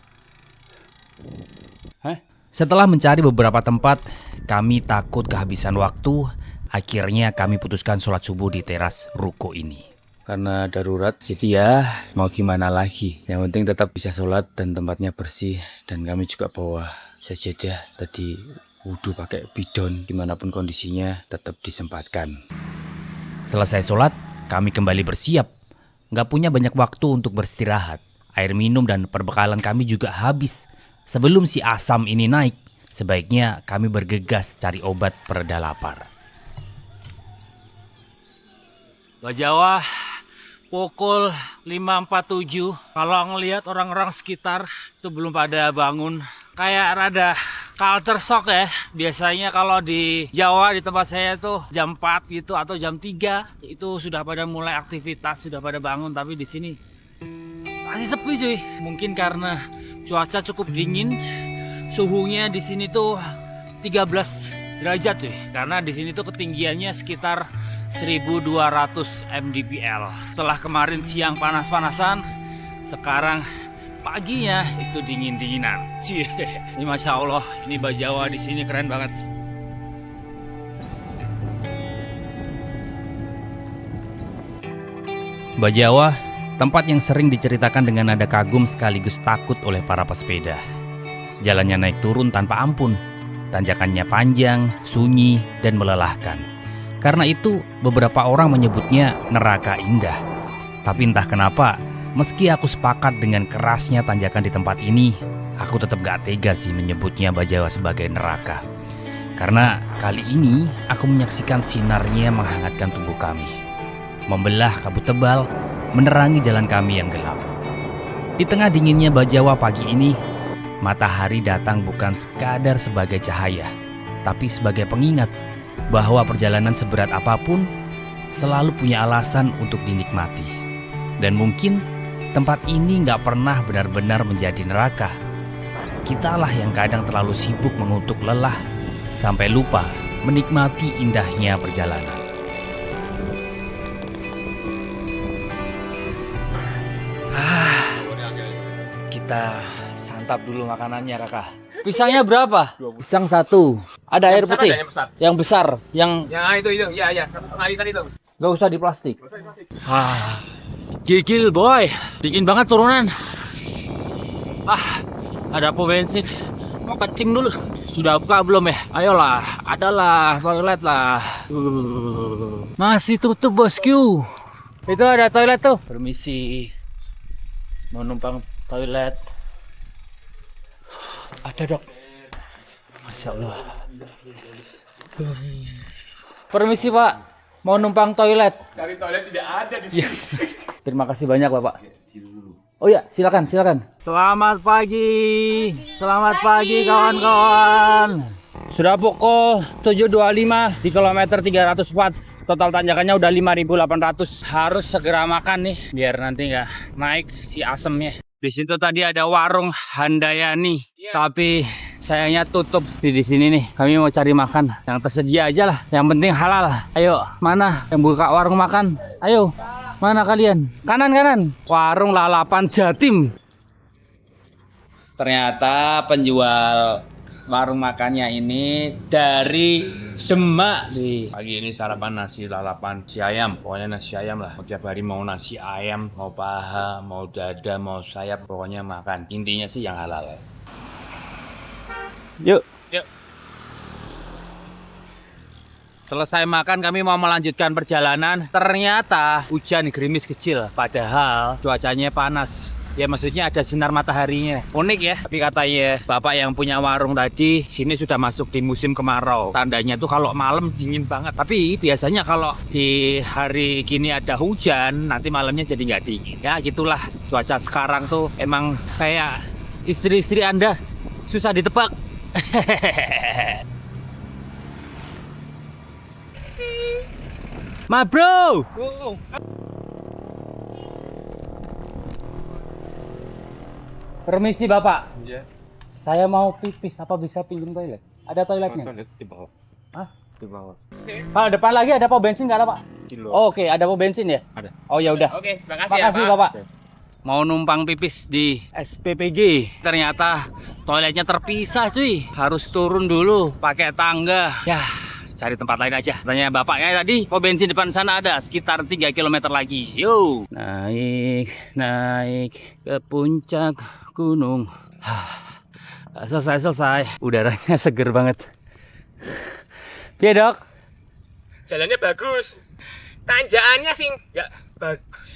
Setelah mencari beberapa tempat, kami takut kehabisan waktu. Akhirnya kami putuskan sholat subuh di teras ruko ini. Karena darurat, jadi ya mau gimana lagi. Yang penting tetap bisa sholat dan tempatnya bersih. Dan kami juga bawa sajadah tadi, wudhu pakai bidon. Gimana pun kondisinya tetap disempatkan. Selesai sholat, kami kembali bersiap. Nggak punya banyak waktu untuk beristirahat. Air minum dan perbekalan kami juga habis. Sebelum si asam ini naik, sebaiknya kami bergegas cari obat pereda lapar. Bajawa pukul 5.47. Kalau ngelihat orang-orang sekitar itu belum pada bangun, kayak rada culture shock ya. Biasanya kalau di Jawa di tempat saya tuh jam 4 gitu atau jam 3 itu sudah pada mulai aktivitas, sudah pada bangun, tapi di sini masih sepi, cuy. Mungkin karena cuaca cukup dingin, suhunya di sini tuh 13 derajat, cuy. Karena di sini tuh ketinggiannya sekitar 1200 mdpl. Setelah kemarin siang panas-panasan, sekarang paginya itu dingin-dinginan. Cie, ini masya Allah, ini Bajawa di sini keren banget. Bajawa, tempat yang sering diceritakan dengan nada kagum sekaligus takut oleh para pesepeda. Jalannya naik turun tanpa ampun, tanjakannya panjang, sunyi, dan melelahkan. Karena itu, beberapa orang menyebutnya neraka indah. Tapi entah kenapa, meski aku sepakat dengan kerasnya tanjakan di tempat ini, aku tetap gak tega sih menyebutnya Bajawa sebagai neraka. Karena kali ini, aku menyaksikan sinarnya menghangatkan tubuh kami. Membelah kabut tebal, menerangi jalan kami yang gelap. Di tengah dinginnya Bajawa pagi ini, matahari datang bukan sekadar sebagai cahaya, tapi sebagai pengingat bahwa perjalanan seberat apapun selalu punya alasan untuk dinikmati. Dan mungkin tempat ini nggak pernah benar-benar menjadi neraka. Kitalah yang kadang terlalu sibuk mengutuk lelah sampai lupa menikmati indahnya perjalanan. Kita santap dulu makanannya, Kakak. Pisangnya berapa? Pisang 1. Ada air putih. Yang besar, yang Ya itu, ya. Pengalitan itu. Gak usah di plastik. Gigil boy, dingin banget turunan. Ada pom bensin. Mau kencing dulu. Sudah buka belum ya? Ayolah, adalah toilet lah. Masih tutup, bosku. Itu ada toilet tuh. Permisi. Mau numpang toilet. Ada, Dok. Masya Allah. Permisi, Pak. Mau numpang toilet. Cari toilet tidak ada di sini. Terima kasih banyak, Bapak. Oh ya, silakan. Selamat pagi kawan-kawan. Sudah pukul 7.25 di kilometer 304. Total tanjakannya udah 5.800. Harus segera makan nih, biar nanti nggak naik si asemnya. Di situ tadi ada warung Handayani, tapi sayangnya tutup. Di sini nih, kami mau cari makan yang tersedia aja lah. Yang penting halal. Ayo, mana yang buka warung makan? Ayo, mana kalian? Kanan. Warung Lalapan Jatim. Ternyata penjual warung makannya ini dari Demak nih. Pagi ini sarapan nasi lalapan si ayam. Pokoknya nasi ayam lah. Tiap hari mau nasi ayam, mau paha, mau dada, mau sayap. Pokoknya makan. Intinya sih yang halal. Yuk. Selesai makan, kami mau melanjutkan perjalanan. Ternyata hujan gerimis kecil, padahal cuacanya panas. Ya maksudnya ada sinar mataharinya. Unik ya. Tapi katanya bapak yang punya warung tadi, sini sudah masuk di musim kemarau. Tandanya tuh kalau malam dingin banget. Tapi biasanya kalau di hari gini ada hujan, nanti malamnya jadi nggak dingin. Ya gitulah cuaca sekarang tuh emang kayak istri-istri Anda susah ditebak. Ma bro. Permisi Bapak. Iya. Saya mau pipis, apa bisa pinjam toilet? Ada toiletnya? Toilet di bawah. Hah? Di bawah. Pak, depan lagi ada pom bensin nggak ada Pak? Kilo. Oh, oke, ada pom bensin ya? Ada. Oh ya udah. Oke, makasih ya, Makasih Pak. Bapak. Mau numpang pipis di SPPG. Ternyata toiletnya terpisah cuy. Harus turun dulu pakai tangga. Ya, cari tempat lain aja. Tanya bapaknya tadi, pom bensin depan sana ada sekitar 3 km lagi. Yo, naik ke puncak gunung. Selesai. Udaranya seger banget. Iya Dok. Jalannya bagus. Tanjakannya sih nggak bagus.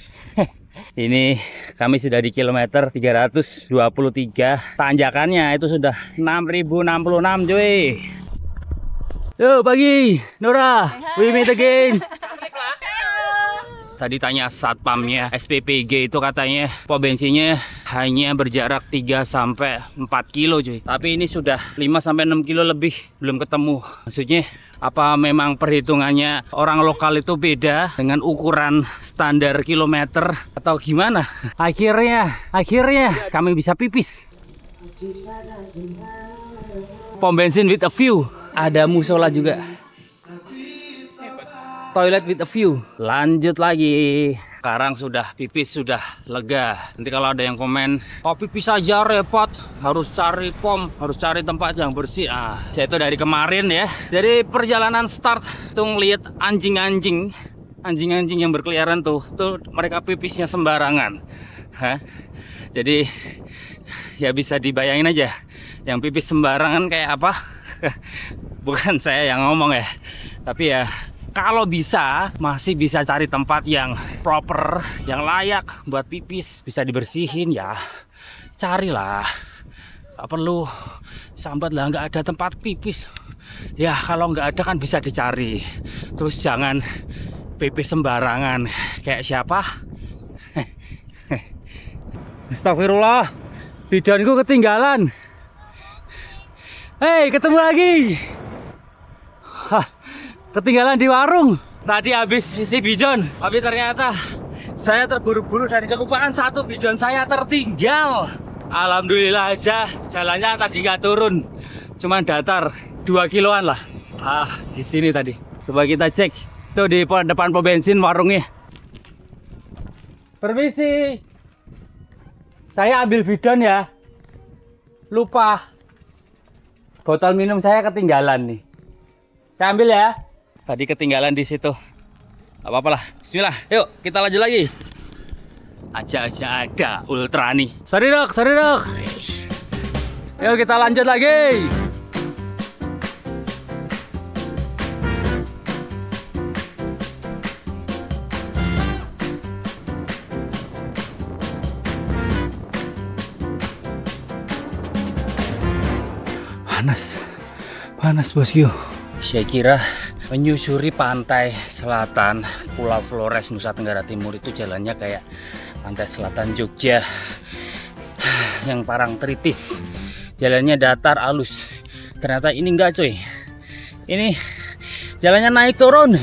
Ini kami sudah di kilometer 323. Tanjakannya itu sudah 6.066 cuy. Yo pagi, Nora. We meet again. Tadi tanya satpamnya SPPG itu katanya pom bensinnya hanya berjarak 3-4 kilo cuy. Tapi ini sudah 5-6 kilo lebih belum ketemu. Maksudnya apa memang perhitungannya orang lokal itu beda dengan ukuran standar kilometer atau gimana? Akhirnya kami bisa pipis. Pom bensin with a view. Ada musola juga. Toilet with a view. Lanjut lagi. Sekarang sudah pipis, sudah lega. Nanti kalau ada yang komen, oh pipis aja repot, harus cari pom, harus cari tempat yang bersih. Saya itu dari kemarin ya, dari perjalanan start tuh ngeliat anjing-anjing yang berkeliaran tuh mereka pipisnya sembarangan. Jadi ya bisa dibayangin aja, yang pipis sembarangan kayak apa. Bukan saya yang ngomong ya, tapi ya kalau bisa, masih bisa cari tempat yang proper, yang layak buat pipis, bisa dibersihin ya, carilah. Gak perlu sambat lah, nggak ada tempat pipis. Ya kalau nggak ada kan bisa dicari. Terus jangan pipis sembarangan. Kayak siapa? Astagfirullah, bidonku ketinggalan. Hei, ketemu lagi. Hah, ketinggalan di warung. Tadi habis isi bidon, tapi ternyata saya terburu-buru dan kelupaan satu bidon saya tertinggal. Alhamdulillah aja jalannya tadi nggak turun, cuman datar 2 kiloan lah. Di sini tadi. Coba kita cek. Tuh di depan pom bensin warungnya. Permisi. Saya ambil bidon ya. Lupa. Botol minum saya ketinggalan nih. Saya ambil ya. Tadi ketinggalan di situ. Gak apa-apa lah. Bismillah. Yuk kita lanjut lagi. Aja ada ultra nih. Sorry dok. Yuk kita lanjut lagi. Panas bosku. Saya kira menyusuri pantai selatan Pulau Flores, Nusa Tenggara Timur itu jalannya kayak pantai selatan Jogja yang Parangtritis. Jalannya datar halus. Ternyata ini enggak coy. Ini jalannya naik turun.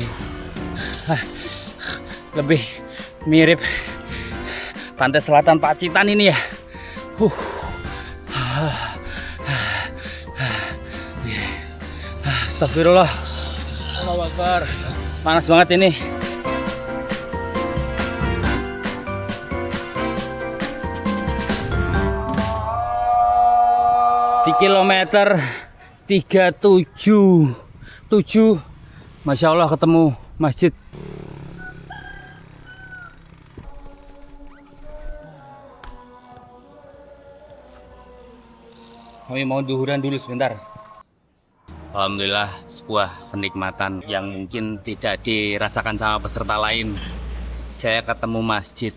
Lebih mirip pantai selatan Pacitan ini ya. Astagfirullah. Allahu Akbar. Panas banget ini. Di kilometer 377, Masya Allah ketemu masjid. Kami mau duhuran dulu sebentar. Alhamdulillah, sebuah kenikmatan yang mungkin tidak dirasakan sama peserta lain. Saya ketemu masjid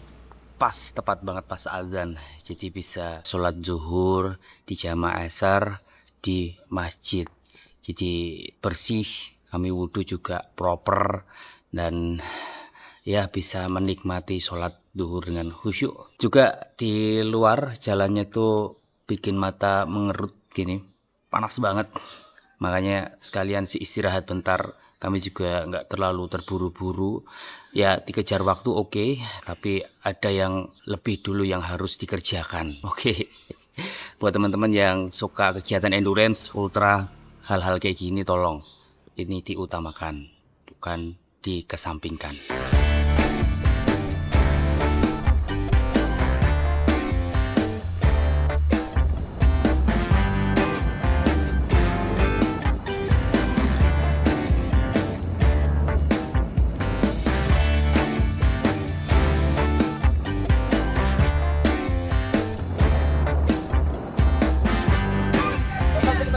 pas, tepat banget pas azan. Jadi bisa sholat zuhur di jamaah asar di masjid. Jadi bersih, kami wudhu juga proper, dan ya bisa menikmati sholat zuhur dengan khusyuk. Juga di luar jalannya tuh bikin mata mengerut gini, panas banget. Makanya sekalian si istirahat bentar. Kami juga nggak terlalu terburu-buru. Ya dikejar waktu oke, tapi ada yang lebih dulu yang harus dikerjakan. Oke. Buat teman-teman yang suka kegiatan endurance, ultra, hal-hal kayak gini tolong ini diutamakan, bukan dikesampingkan.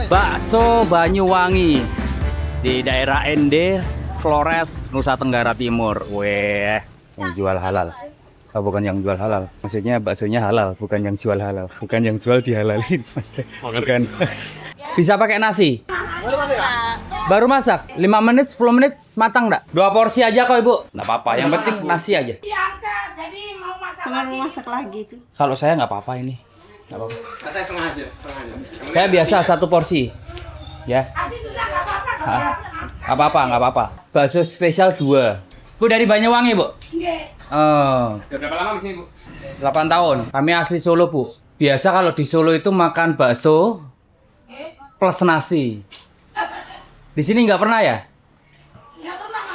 Bakso Banyuwangi di daerah ND, Flores, Nusa Tenggara Timur. Weh, yang jual halal. Oh, bukan yang jual halal. Maksudnya baksonya halal, bukan yang jual halal. Bukan yang jual dihalalin, Mas. Bukan. Bisa pakai nasi? Baru masak? 5 menit, 10 menit matang enggak? 2 porsi aja kok, Ibu. Enggak apa-apa, yang penting nasi aja. Jadi mau masak lagi itu. Kalau saya nggak apa-apa ini. Nggak apa-apa. Saya setengah aja. Saya biasa 1 porsi. Ya. Nggak apa-apa. Bakso spesial 2. Bu dari Banyuwangi, Bu? Nggih. Oh. Udah berapa lama di sini, Bu? 8 tahun. Kami asli Solo, Bu. Biasa kalau di Solo itu makan bakso plus nasi. Di sini nggak pernah ya?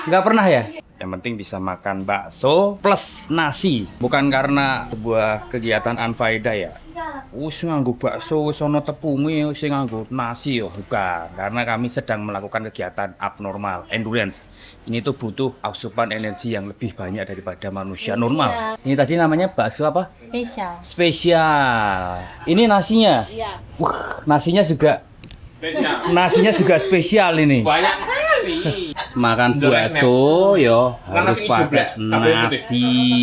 Nggak pernah ya? Yang penting bisa makan bakso plus nasi. Bukan karena sebuah kegiatan anfaedah ya. Wis nganggo bakso, wis ana tepunge, wis nganggo nasi yo, bukan. Karena kami sedang melakukan kegiatan abnormal, endurance. Ini tuh butuh asupan energi yang lebih banyak daripada manusia normal. Ini tadi namanya bakso apa? Spesial. Ini nasinya. Iya. Nasinya juga spesial ini. Banyak sekali. Makan bakso yo harus pakai nasi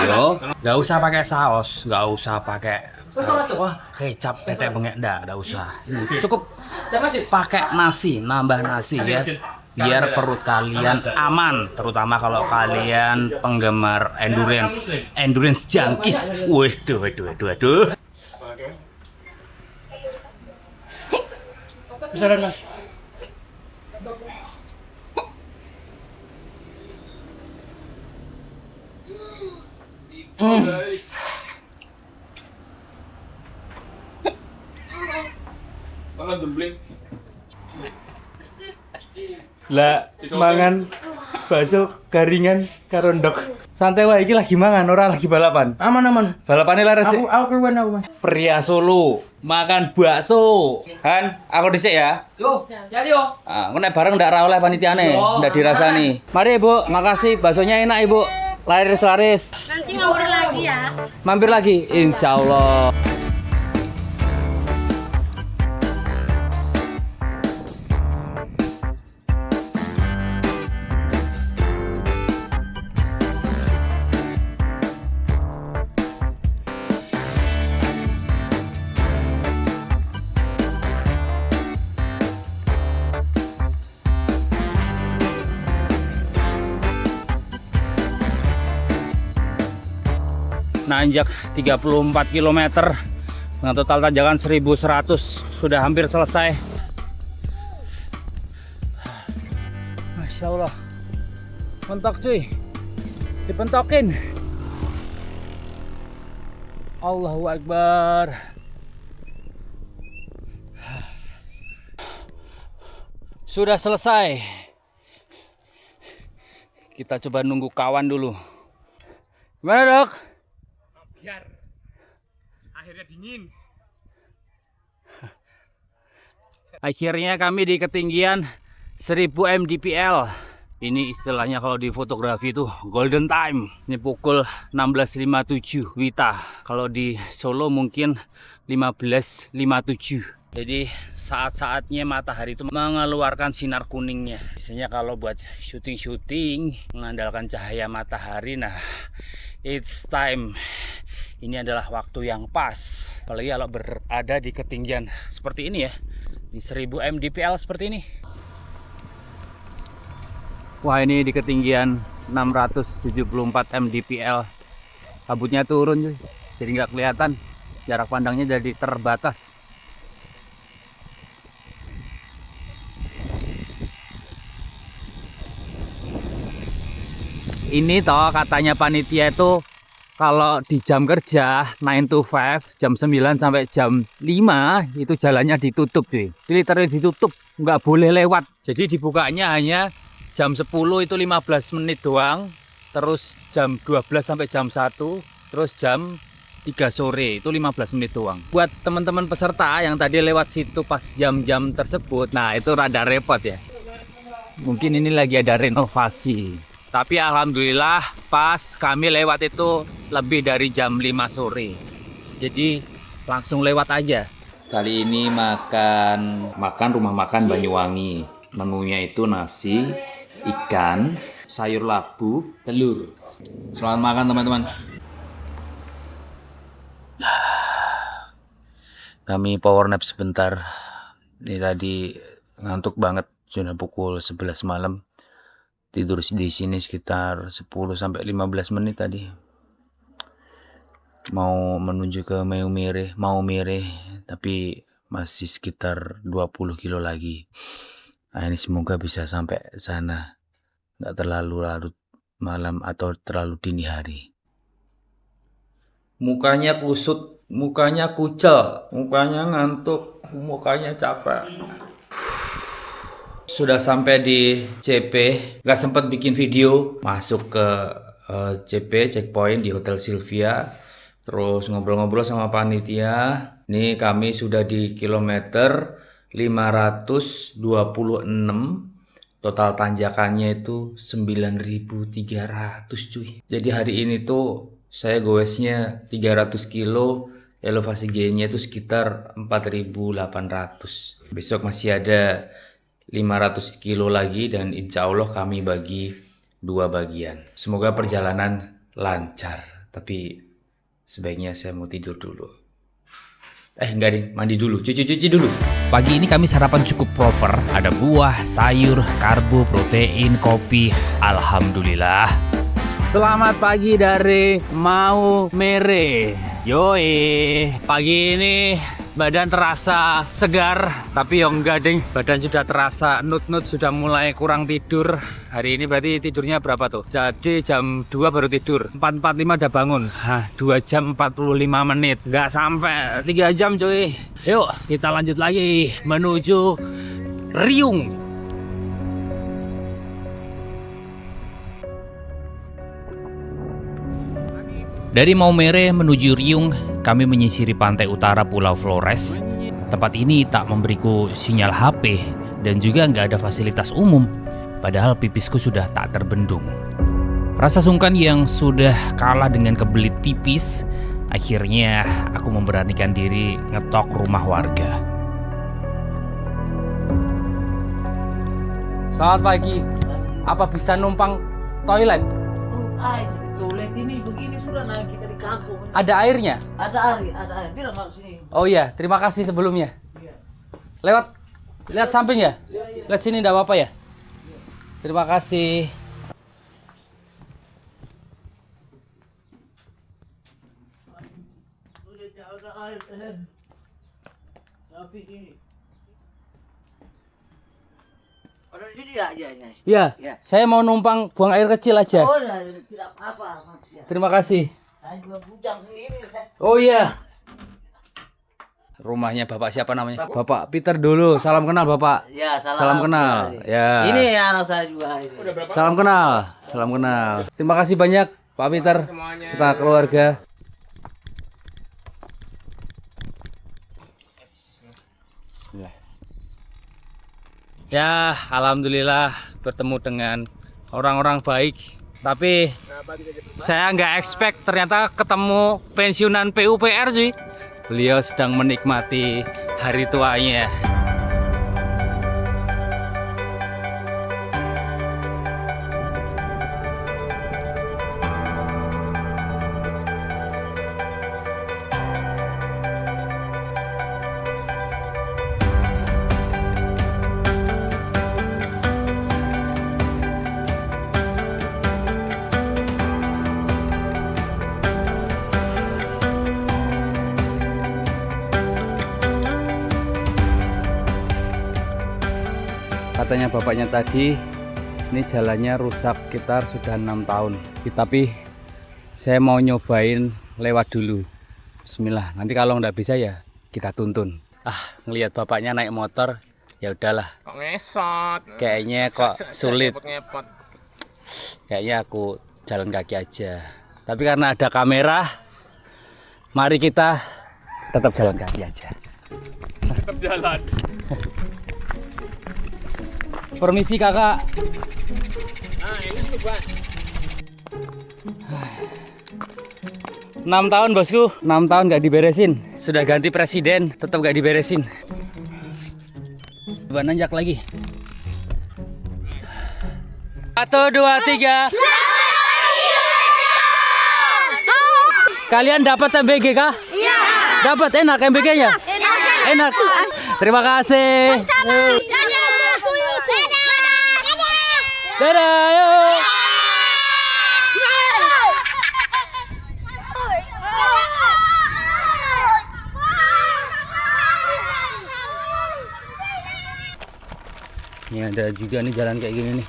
yo. Nggak usah pakai saus, nggak usah pakai kecap, tetek bengek, nggak usah. Cukup pakai nasi, nambah nasi ya. biar perut kalian aman, terutama kalau kalian penggemar endurance junkies. Waduh. Besaran mas. Lah mangan bakso garingan karo ndok. Santai wae iki lagi mangan, ora lagi balapan. Aman. Balapane laras sih. Aku keluar aku mas. Pria Solo makan bakso. Han, aku dhisik ya. Yo, jadi yo. Ah, aku nek bareng ndak ra oleh panitiane, ndak dirasani. Mari Ibu, makasih baksonya enak Ibu. Laris. Nanti mampir lagi ya. Mampir lagi, insyaallah. Nanjak 34 km dengan total tanjakan 1100, sudah hampir selesai. Masya Allah, mentok cuy, dipentokin. Allahu Akbar. Sudah selesai. Kita coba nunggu kawan dulu. Gimana dok? Biar akhirnya dingin. Akhirnya kami di ketinggian 1000 mdpl. Ini istilahnya kalau di fotografi itu golden time. Ini pukul 16.57 Wita. Kalau di Solo mungkin 15.57. Jadi saat-saatnya matahari itu mengeluarkan sinar kuningnya. Biasanya kalau buat syuting-syuting mengandalkan cahaya matahari, nah it's time. Ini adalah waktu yang pas. Apalagi kalau berada di ketinggian seperti ini ya, di 1000 mdpl seperti ini. Wah, ini di ketinggian 674 mdpl. Kabutnya turun cuy, jadi nggak kelihatan. Jarak pandangnya jadi terbatas. Ini toh katanya panitia itu kalau di jam kerja 9 to 5, jam 9 sampai jam 5 itu jalannya ditutup cuy. Literally ditutup, nggak boleh lewat. Jadi dibukanya hanya jam 10 itu 15 menit doang. Terus jam 12 sampai jam 1, terus jam 3 sore itu 15 menit doang. Buat teman-teman peserta yang tadi lewat situ pas jam-jam tersebut, nah itu rada repot ya. Mungkin ini lagi ada renovasi. Tapi alhamdulillah pas kami lewat itu lebih dari jam 5 sore. Jadi langsung lewat aja. Kali ini makan rumah makan Banyuwangi. Menunya itu nasi, ikan, sayur labu, telur. Selamat makan teman-teman. Kami power nap sebentar. Ini tadi ngantuk banget, sudah pukul 11 malam. Tidur di sini sekitar 10 sampai 15 menit tadi. Mau menuju ke Maumere, tapi masih sekitar 20 kilo lagi. Nah, ini semoga bisa sampai sana, nggak terlalu larut malam atau terlalu dini hari. Mukanya kusut, mukanya kucel, mukanya ngantuk, mukanya capek. Sudah sampai di CP, nggak sempat bikin video, masuk ke CP, checkpoint di Hotel Sylvia, terus ngobrol-ngobrol sama panitia. Ini kami sudah di kilometer 526, total tanjakannya itu 9.300 cuy. Jadi hari ini tuh saya goesnya 300 kilo, elevasi G-nya itu sekitar 4.800. Besok masih ada 500 kilo lagi dan insya Allah kami bagi 2 bagian. Semoga perjalanan lancar, tapi sebaiknya saya mau tidur dulu. Enggak deh, mandi dulu, cuci dulu. Pagi ini kami sarapan cukup proper, ada buah, sayur, karbo, protein, kopi. Alhamdulillah. Selamat pagi dari Maumere. Yoi, pagi ini badan terasa segar, tapi ya enggak ding, badan sudah terasa nut-nut, sudah mulai kurang tidur. Hari ini berarti tidurnya berapa tuh? Jadi jam 2 baru tidur, 4.45 udah bangun. 2 jam 45 menit, nggak sampai 3 jam cuy. Yuk kita lanjut lagi menuju Riung. Dari Maumere menuju Riung, kami menyisiri pantai utara Pulau Flores. Tempat ini tak memberiku sinyal HP dan juga nggak ada fasilitas umum. Padahal pipisku sudah tak terbendung. Rasa sungkan yang sudah kalah dengan kebelit pipis, akhirnya aku memberanikan diri ngetok rumah warga. Selamat pagi. Apa bisa numpang toilet? Toilet ini begini sudah kita di kampung. Ada airnya? Ada air. Bilang masuk sini. Oh iya, terima kasih sebelumnya. Lihat samping ya? Lihat sini enggak apa-apa ya? Terima kasih. Ya, saya mau numpang buang air kecil aja. Oh, tidak apa-apa. Terima kasih. Saya juga bujang sendiri. Oh iya. Rumahnya Bapak siapa namanya? Bapak Peter dulu. Salam kenal Bapak. Ya, salam kenal. Ya. Ini anak saya juga. Salam kenal. Salam kenal. Terima kasih banyak Pak Peter serta keluarga. Bismillah. Ya, alhamdulillah bertemu dengan orang-orang baik. Tapi saya nggak expect ternyata ketemu pensiunan PUPR sih. Beliau sedang menikmati hari tuanya. Katanya bapaknya tadi, ini jalannya rusak sekitar sudah 6 tahun. Tapi saya mau nyobain lewat dulu. Bismillah, nanti kalau nggak bisa ya kita tuntun. Ngelihat bapaknya naik motor, ya udahlah. Kok ngesot? Kayaknya kok sulit. Ngepot. Kayaknya aku jalan kaki aja. Tapi karena ada kamera, mari kita tetap jalan kaki aja. Tetap jalan. Permisi kakak. Nah ini tuh Pak. 6 tahun bosku, 6 tahun gak diberesin. Sudah ganti presiden, tetap gak diberesin. Coba nanjak lagi. 1, 2, 3. Kalian dapat MBG kah? Iya. Dapat, enak MBG-nya? Enak. Terima kasih. Dadah, yuk. Ini ada juga nih jalan kayak gini nih.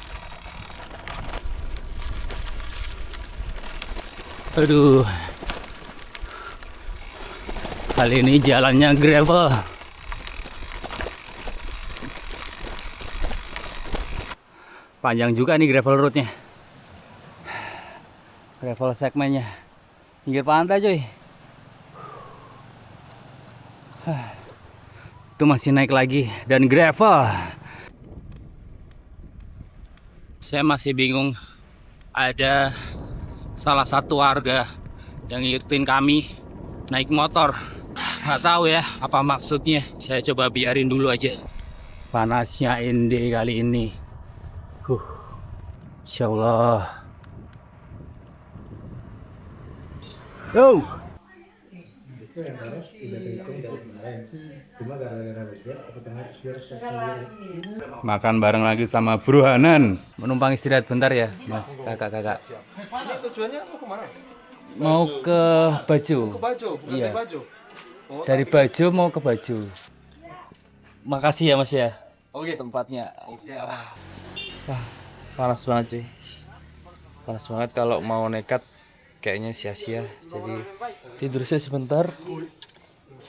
Aduh. Kali ini jalannya gravel. Panjang juga nih gravel roadnya. Gravel segmennya. Pinggir pantai cuy. Itu masih naik lagi. Dan gravel. Saya masih bingung. Ada salah satu warga yang ngikutin kami naik motor. Nggak tahu ya apa maksudnya. Saya coba biarin dulu aja. Panasnya Inde kali ini. Insya Allah. Itu yang harus tidak terhitung dari kemarin. Cuma gara-gara hujan, aku dengar sendiri. Makan bareng lagi sama Bro Hanan. Menumpang istirahat bentar ya, Mas, kakak-kakak. Ini tujuannya mau kemana? Mau ke Bajo. Ke Bajo, bukan Iya. ke Bajo. Oh, Dari Bajo mau ke Bajo. Makasih ya Mas ya. Oke. Tempatnya. Wah, panas banget cuy. Panas banget, kalau mau nekat kayaknya sia-sia. Jadi tidur saya sebentar.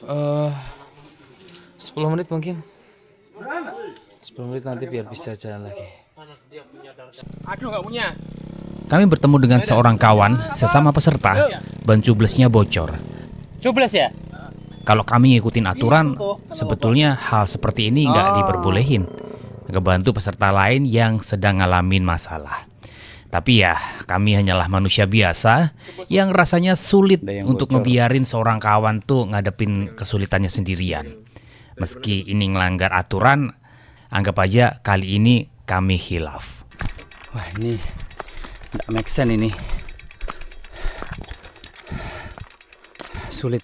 10 menit mungkin. 10 menit nanti biar bisa jalan lagi. Aduh, nggak punya. Kami bertemu dengan seorang kawan sesama peserta, ban cublesnya bocor. Cubles ya? Kalau kami ngikutin aturan, sebetulnya hal seperti ini nggak diperbolehin. Ngebantu peserta lain yang sedang ngalamin masalah. Tapi ya, kami hanyalah manusia biasa yang rasanya sulit untuk ngebiarin seorang kawan tuh ngadepin kesulitannya sendirian. Meski ini ngelanggar aturan, anggap aja kali ini kami khilaf. Wah, ini nggak make sense ini. Sulit.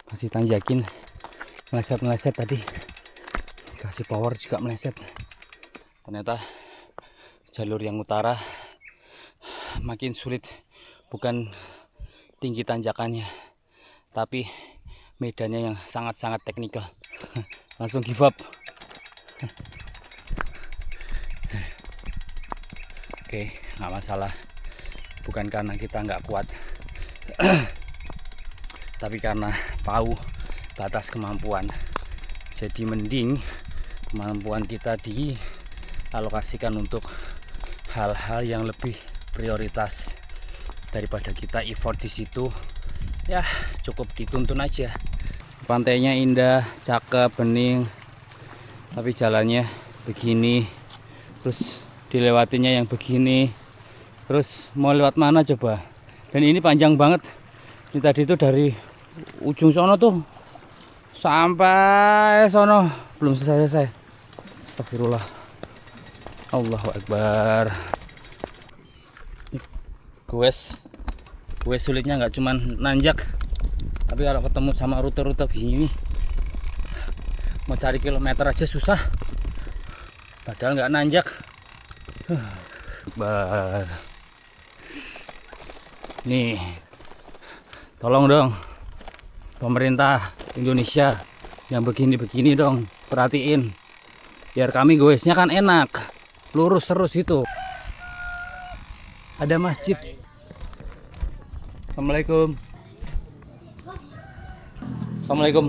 Masih tanjakin, meleset-meleset tadi. Kasih power juga meleset. Ternyata jalur yang utara makin sulit. Bukan tinggi tanjakannya, tapi medannya yang sangat-sangat teknikal. Langsung give up. Oke, nggak masalah. Bukan karena kita nggak kuat, tapi karena tahu batas kemampuan. Jadi mending kemampuan kita dialokasikan untuk hal-hal yang lebih prioritas daripada kita effort di situ. Ya, cukup dituntun aja. Pantainya indah, cakep, bening, tapi jalannya begini, terus dilewatinya yang begini, terus mau lewat mana coba? Dan ini panjang banget. Ini tadi itu dari ujung sono tuh sampai sono belum selesai. Astagfirullah. Allahu Akbar. Gue sulitnya nggak cuman nanjak, tapi kalau ketemu sama rute-rute begini, mau cari kilometer aja susah. Padahal nggak nanjak. Akbar. Nih, tolong dong pemerintah Indonesia yang begini-begini dong, perhatiin. Biar kami goesnya kan enak, lurus terus itu. Ada masjid. Assalamualaikum. Assalamualaikum.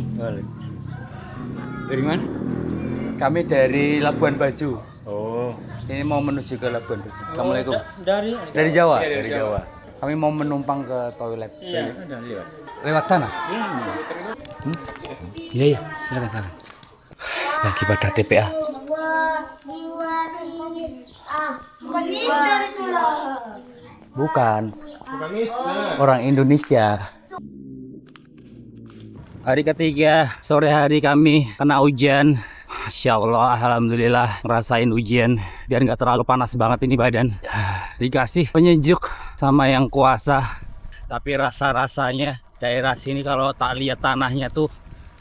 Dari mana? Kami dari Labuan Bajo. Oh. Ini mau menuju ke Labuan Bajo. Assalamualaikum. Dari Jawa. Dari Jawa. Kami mau menumpang ke toilet. Iya. Lewat sana. Iya. Silakan. Lagi pada TPA. Bukan. Orang Indonesia. Hari ketiga, sore hari kami kena hujan. Masya Allah, alhamdulillah ngerasain ujian biar nggak terlalu panas banget ini badan. Dikasih penyejuk sama yang kuasa, tapi rasa-rasanya daerah sini kalau tak lihat tanahnya tuh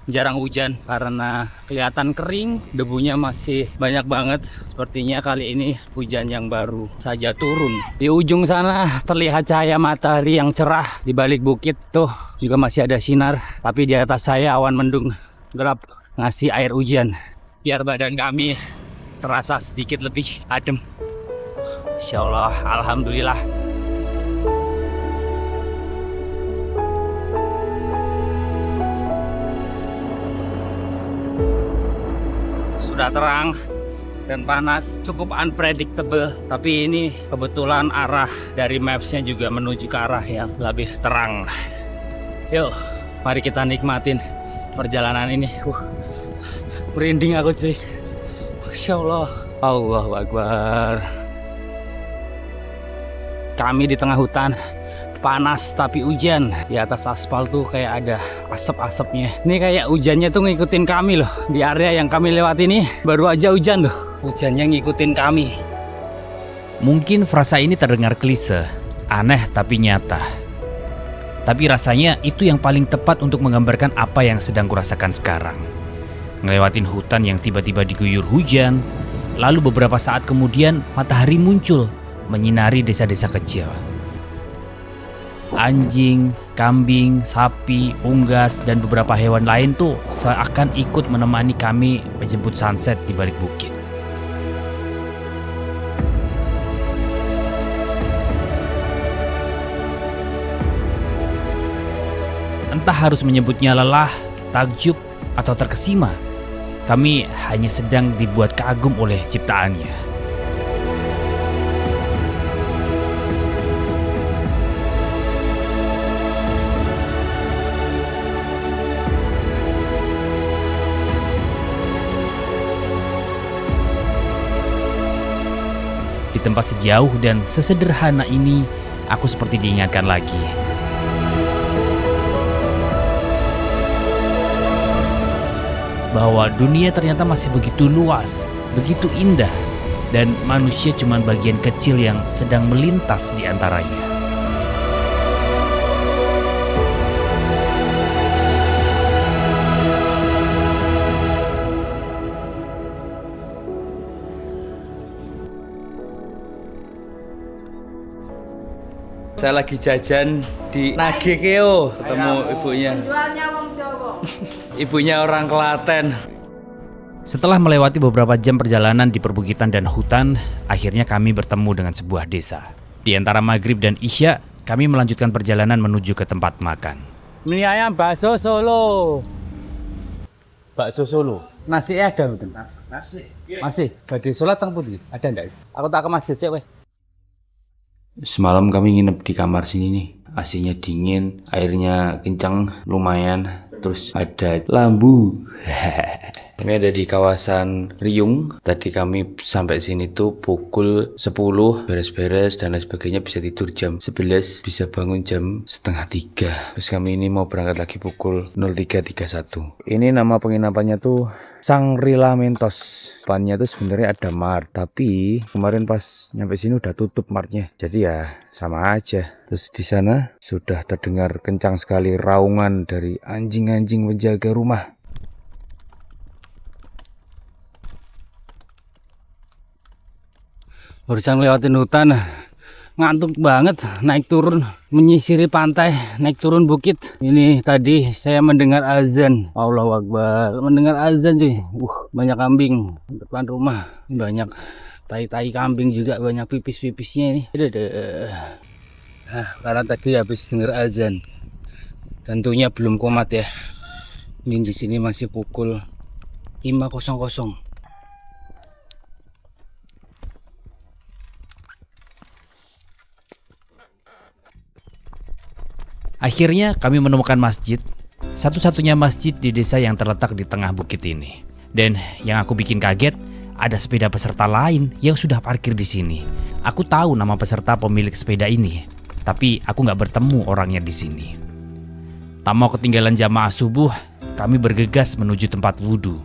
jarang hujan karena kelihatan kering, debunya masih banyak banget. Sepertinya kali ini hujan yang baru saja turun. Di ujung sana terlihat cahaya matahari yang cerah. Di balik bukit tuh juga masih ada sinar, tapi di atas saya awan mendung gelap ngasih air hujan biar badan kami terasa sedikit lebih adem. Masya Allah, alhamdulillah. Sudah terang dan panas, cukup unpredictable. Tapi ini kebetulan arah dari mapsnya juga menuju ke arah yang lebih terang. Yuk, mari kita nikmatin perjalanan ini. Merinding aku cuy. Masya Allah. Allahu Akbar. Kami di tengah hutan, panas tapi hujan. Di atas aspal tuh kayak ada asap-asapnya. Ini kayak hujannya tuh ngikutin kami loh. Di area yang kami lewat ini baru aja hujan loh. Hujannya ngikutin kami. Mungkin frasa ini terdengar klise, aneh tapi nyata. Tapi rasanya itu yang paling tepat untuk menggambarkan apa yang sedang kurasakan sekarang. Ngelewatin hutan yang tiba-tiba diguyur hujan, lalu beberapa saat kemudian matahari muncul menyinari desa-desa kecil. Anjing, kambing, sapi, unggas, dan beberapa hewan lain tuh seakan ikut menemani kami menjemput sunset di balik bukit. Entah harus menyebutnya lelah, takjub, atau terkesima, kami hanya sedang dibuat kagum oleh ciptaannya. Di tempat sejauh dan sesederhana ini, aku seperti diingatkan lagi. Bahwa dunia ternyata masih begitu luas, begitu indah, dan manusia cuma bagian kecil yang sedang melintas di antaranya. Saya lagi jajan di Nagekeo, ketemu ibunya. Penjualnya wong Jawa. Ibunya orang Klaten. Setelah melewati beberapa jam perjalanan di perbukitan dan hutan, akhirnya kami bertemu dengan sebuah desa. Di antara maghrib dan isya, kami melanjutkan perjalanan menuju ke tempat makan. Mie ayam bakso Solo. Bakso Solo. Nasi ada mboten? Nasi. Masih. Badhe salat teng pundi? Ada ndak? Aku tak ke masjid sik weh. Semalam kami nginep di kamar sini nih. AC-nya dingin, airnya kencang, lumayan. Terus ada lambu. Kami ada di kawasan Riung. Tadi kami sampai sini tuh pukul 10, beres-beres dan lain sebagainya, bisa tidur jam 11, bisa bangun jam setengah 3. Terus kami ini mau berangkat lagi pukul 03.31. Ini nama penginapannya tuh Sangrila Mentos. Depannya tuh sebenarnya ada mart, tapi kemarin pas nyampe sini udah tutup martnya. Jadi ya sama aja. Terus di sana sudah terdengar kencang sekali raungan dari anjing-anjing penjaga rumah. Barusan lewatin hutan, ngantuk banget, naik turun, menyisiri pantai, naik turun bukit. Ini tadi saya mendengar azan, Allahu Akbar, mendengar azan cuy. Banyak kambing depan rumah, banyak tai-tai kambing juga, banyak pipis-pipisnya ini. Nah, karena tadi habis dengar azan, tentunya belum komat ya. Ini di sini masih pukul 5.00. Akhirnya kami menemukan masjid, satu-satunya masjid di desa yang terletak di tengah bukit ini. Dan yang aku bikin kaget, ada sepeda peserta lain yang sudah parkir di sini. Aku tahu nama peserta pemilik sepeda ini, tapi aku nggak bertemu orangnya di sini. Tak mau ketinggalan jamaah subuh, kami bergegas menuju tempat wudhu.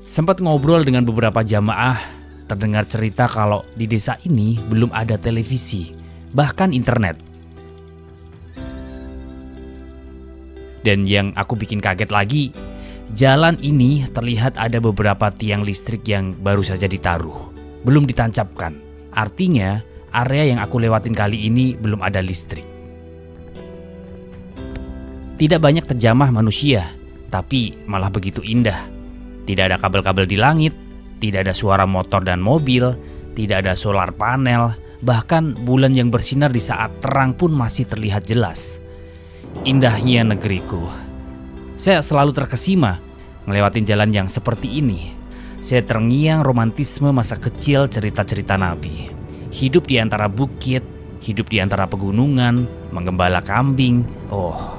Sempat ngobrol dengan beberapa jamaah. Terdengar cerita kalau di desa ini belum ada televisi, bahkan internet. Dan yang aku bikin kaget lagi, jalan ini terlihat ada beberapa tiang listrik yang baru saja ditaruh, belum ditancapkan. Artinya, area yang aku lewatin kali ini belum ada listrik. Tidak banyak terjamah manusia, tapi malah begitu indah. Tidak ada kabel-kabel di langit, tidak ada suara motor dan mobil, tidak ada solar panel, bahkan bulan yang bersinar di saat terang pun masih terlihat jelas. Indahnya negeriku. Saya selalu terkesima ngelewatin jalan yang seperti ini. Saya terngiang romantisme masa kecil cerita-cerita Nabi. Hidup di antara bukit, hidup di antara pegunungan, menggembala kambing. Oh,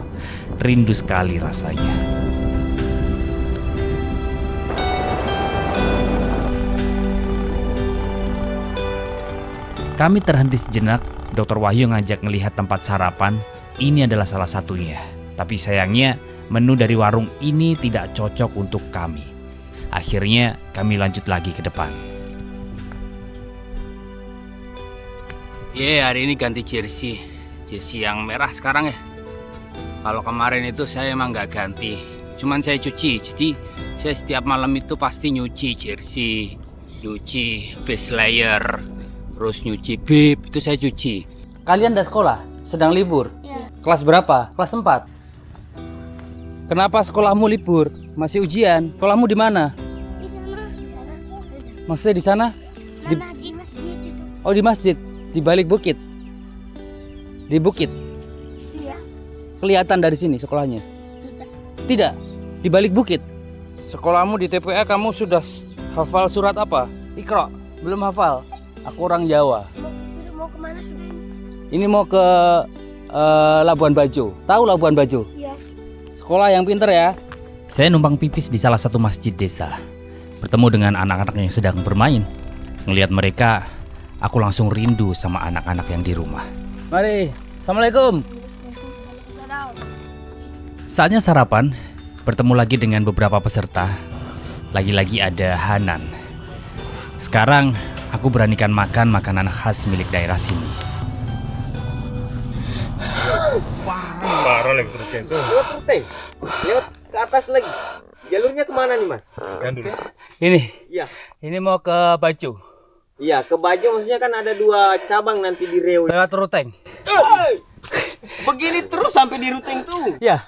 rindu sekali rasanya. Kami terhenti sejenak, Dr. Wahyu ngajak ngelihat tempat sarapan. Ini adalah salah satunya. Tapi sayangnya, menu dari warung ini tidak cocok untuk kami. Akhirnya, kami lanjut lagi ke depan. Hari ini ganti jersey yang merah sekarang ya. Kalau kemarin itu saya emang nggak ganti, cuman saya cuci. Jadi saya setiap malam itu pasti nyuci jersey, nyuci base layer, terus nyuci bib, itu saya cuci. Kalian udah sekolah? Sedang libur? Ya. Kelas berapa? Kelas 4. Kenapa sekolahmu libur? Masih ujian? Sekolahmu di mana? Maksudnya di sana? Masjid itu. Oh, di masjid, di balik bukit. Di bukit. Iya. Kelihatan dari sini sekolahnya? Tidak. Di balik bukit. Sekolahmu di TPA kamu sudah hafal surat apa? Iqra. Belum hafal. Aku orang Jawa. Sudah mau kemana sudah? Ini mau ke Labuan Bajo. Tahu Labuan Bajo? Iya. Sekolah yang pinter ya. Saya numpang pipis di salah satu masjid desa. Bertemu dengan anak-anak yang sedang bermain. Ngelihat mereka, aku langsung rindu sama anak-anak yang di rumah. Mari. Assalamualaikum. Saatnya sarapan, bertemu lagi dengan beberapa peserta. Lagi-lagi ada Hanan. Sekarang aku beranikan makan makanan khas milik daerah sini. Parah lagi terus itu. Lewat ke atas lagi. Jalurnya kemana nih Mas? Kan dulu. Ini. Iya. Ini mau ke Bajo. Iya, ke Bajo maksudnya kan ada 2 cabang nanti di Riau. Lewat Ruteng. Begini terus sampai di Ruteng tuh. Ya.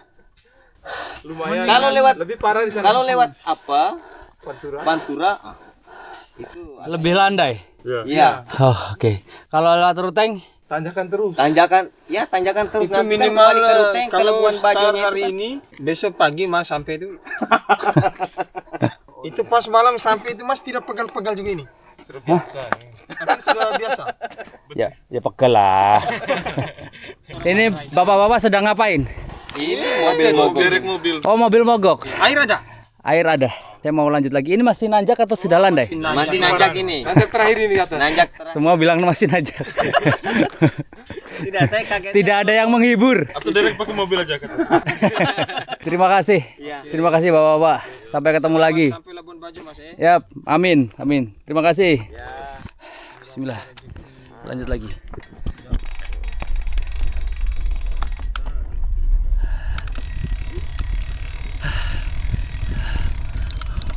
Lumayan. Kalau lewat lebih parah di sana. Kalau lewat apa? Pantura. Pantura. Itu Lebih landai. Iya. Oh, oke. Kalau lewat Ruteng, Tanjakan terus. Tanjakan terus. Itu Nanti kan minimal kembali ke Ruteng, ke kalau Labuan start Bajonya hari itu kan. ini, besok pagi Mas sampai itu. Itu pas malam sampai itu Mas tidak pegal-pegal juga ini. Sudah biasa. Tapi sudah biasa. ya pegel lah. Ini bapak-bapak sedang ngapain? Ini mobil. Oh, mobil mogok. Air ada? Air ada. Saya mau lanjut lagi. Ini masih nanjak atau sudah landai? Masih nanjak ini. Nanjak terakhir ini kata. Nanjak terakhir. Semua bilang masih nanjak. Tidak, saya kaget. Tidak ada yang menghibur. Atau direct pakai mobil aja kata. Terima kasih. Terima kasih bapak-bapak. Sampai ketemu lagi. Sampai Labuan Bajo Mas ya. Yap, amin. Terima kasih. Bismillah. Lanjut lagi.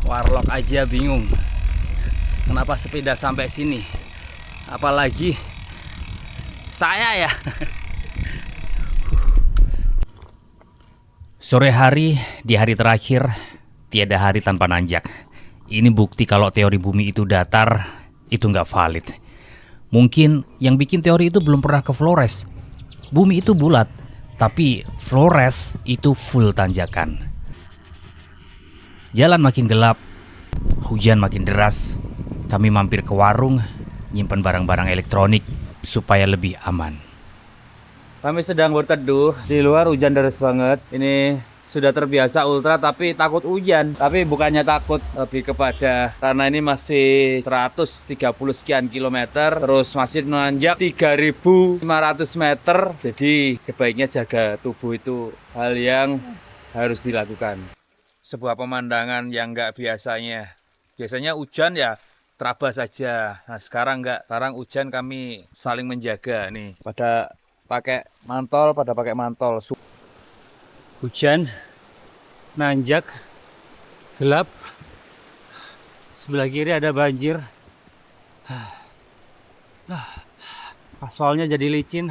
Warlock aja bingung kenapa sepeda sampai sini, apalagi saya ya. Sore hari di hari terakhir, tiada hari tanpa nanjak. Ini bukti kalau teori bumi itu datar, itu nggak valid. Mungkin yang bikin teori itu belum pernah ke Flores. Bumi itu bulat, tapi Flores itu full tanjakan. Jalan makin gelap, hujan makin deras. Kami mampir ke warung, nyimpan barang-barang elektronik supaya lebih aman. Kami sedang berteduh, di luar hujan deras banget. Ini sudah terbiasa ultra tapi takut hujan. Tapi bukannya takut, lebih kepada karena ini masih 130 sekian kilometer, terus masih menanjak 3.500 meter. Jadi sebaiknya jaga tubuh, itu hal yang harus dilakukan. Sebuah pemandangan yang nggak biasanya. Biasanya hujan ya terabas saja. Nah sekarang nggak. Sekarang hujan kami saling menjaga nih. Pada pakai mantol. Hujan, nanjak, gelap. Sebelah kiri ada banjir. Aspalnya jadi licin.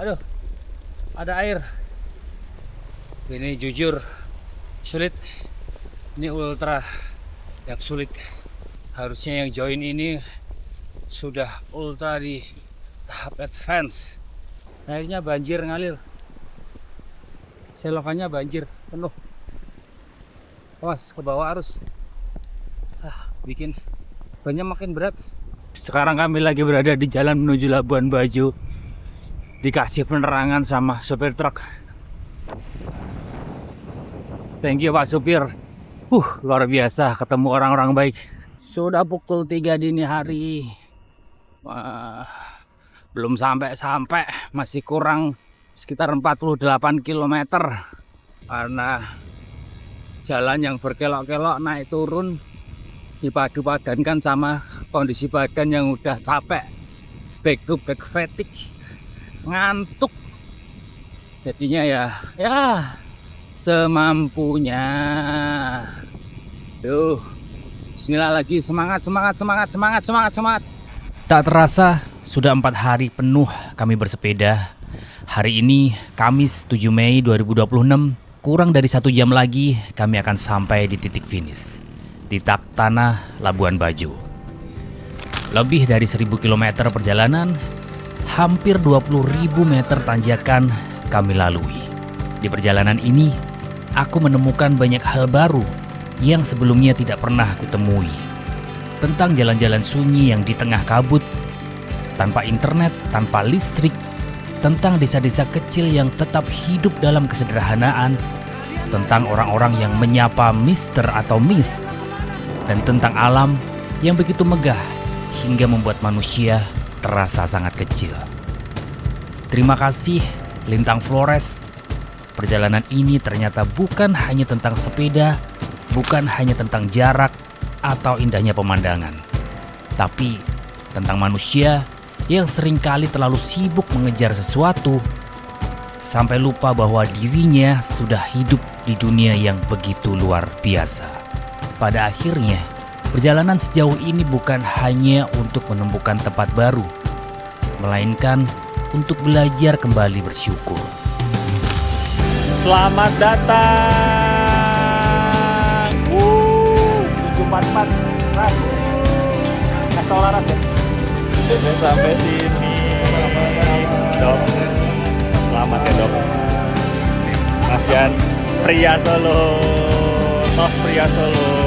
Aduh, ada air. Ini jujur sulit. Ini ultra yang sulit. Harusnya yang join ini sudah ultra di tahap advance. Akhirnya banjir ngalir. Selokannya banjir penuh. Awas ke bawah arus. Bikin banyak makin berat. Sekarang kami lagi berada di jalan menuju Labuan Bajo. Dikasih penerangan sama sopir truk. Thank you Pak Supir. Luar biasa ketemu orang-orang baik. Sudah pukul 3 dini hari. Belum sampai-sampai, masih kurang sekitar 48 km. Karena jalan yang berkelok-kelok naik turun dipadu-padankan sama kondisi badan yang udah capek. back to back fatigue, ngantuk. Jadinya ya semampunya. Tuh, bismillah lagi, semangat. Tak terasa sudah 4 hari penuh kami bersepeda. Hari ini Kamis 7 Mei 2026, kurang dari 1 jam lagi kami akan sampai di titik finish di Tak Tanah Labuan Bajo. Lebih dari 1000 km perjalanan, hampir 20.000 meter tanjakan kami lalui. Di perjalanan ini, aku menemukan banyak hal baru yang sebelumnya tidak pernah kutemui. Tentang jalan-jalan sunyi yang di tengah kabut, tanpa internet, tanpa listrik, tentang desa-desa kecil yang tetap hidup dalam kesederhanaan, tentang orang-orang yang menyapa Mister atau Miss, dan tentang alam yang begitu megah hingga membuat manusia terasa sangat kecil. Terima kasih Lintang Flores. Perjalanan ini ternyata bukan hanya tentang sepeda, bukan hanya tentang jarak atau indahnya pemandangan, tapi tentang manusia yang seringkali terlalu sibuk mengejar sesuatu sampai lupa bahwa dirinya sudah hidup di dunia yang begitu luar biasa. Pada akhirnya, perjalanan sejauh ini bukan hanya untuk menemukan tempat baru, melainkan untuk belajar kembali bersyukur. Selamat datang 744 Ras. Kasih Laras ya. Udah sampai sini Dok. Selamat ya Dok. Kasihan pria Solo, tos pria Solo.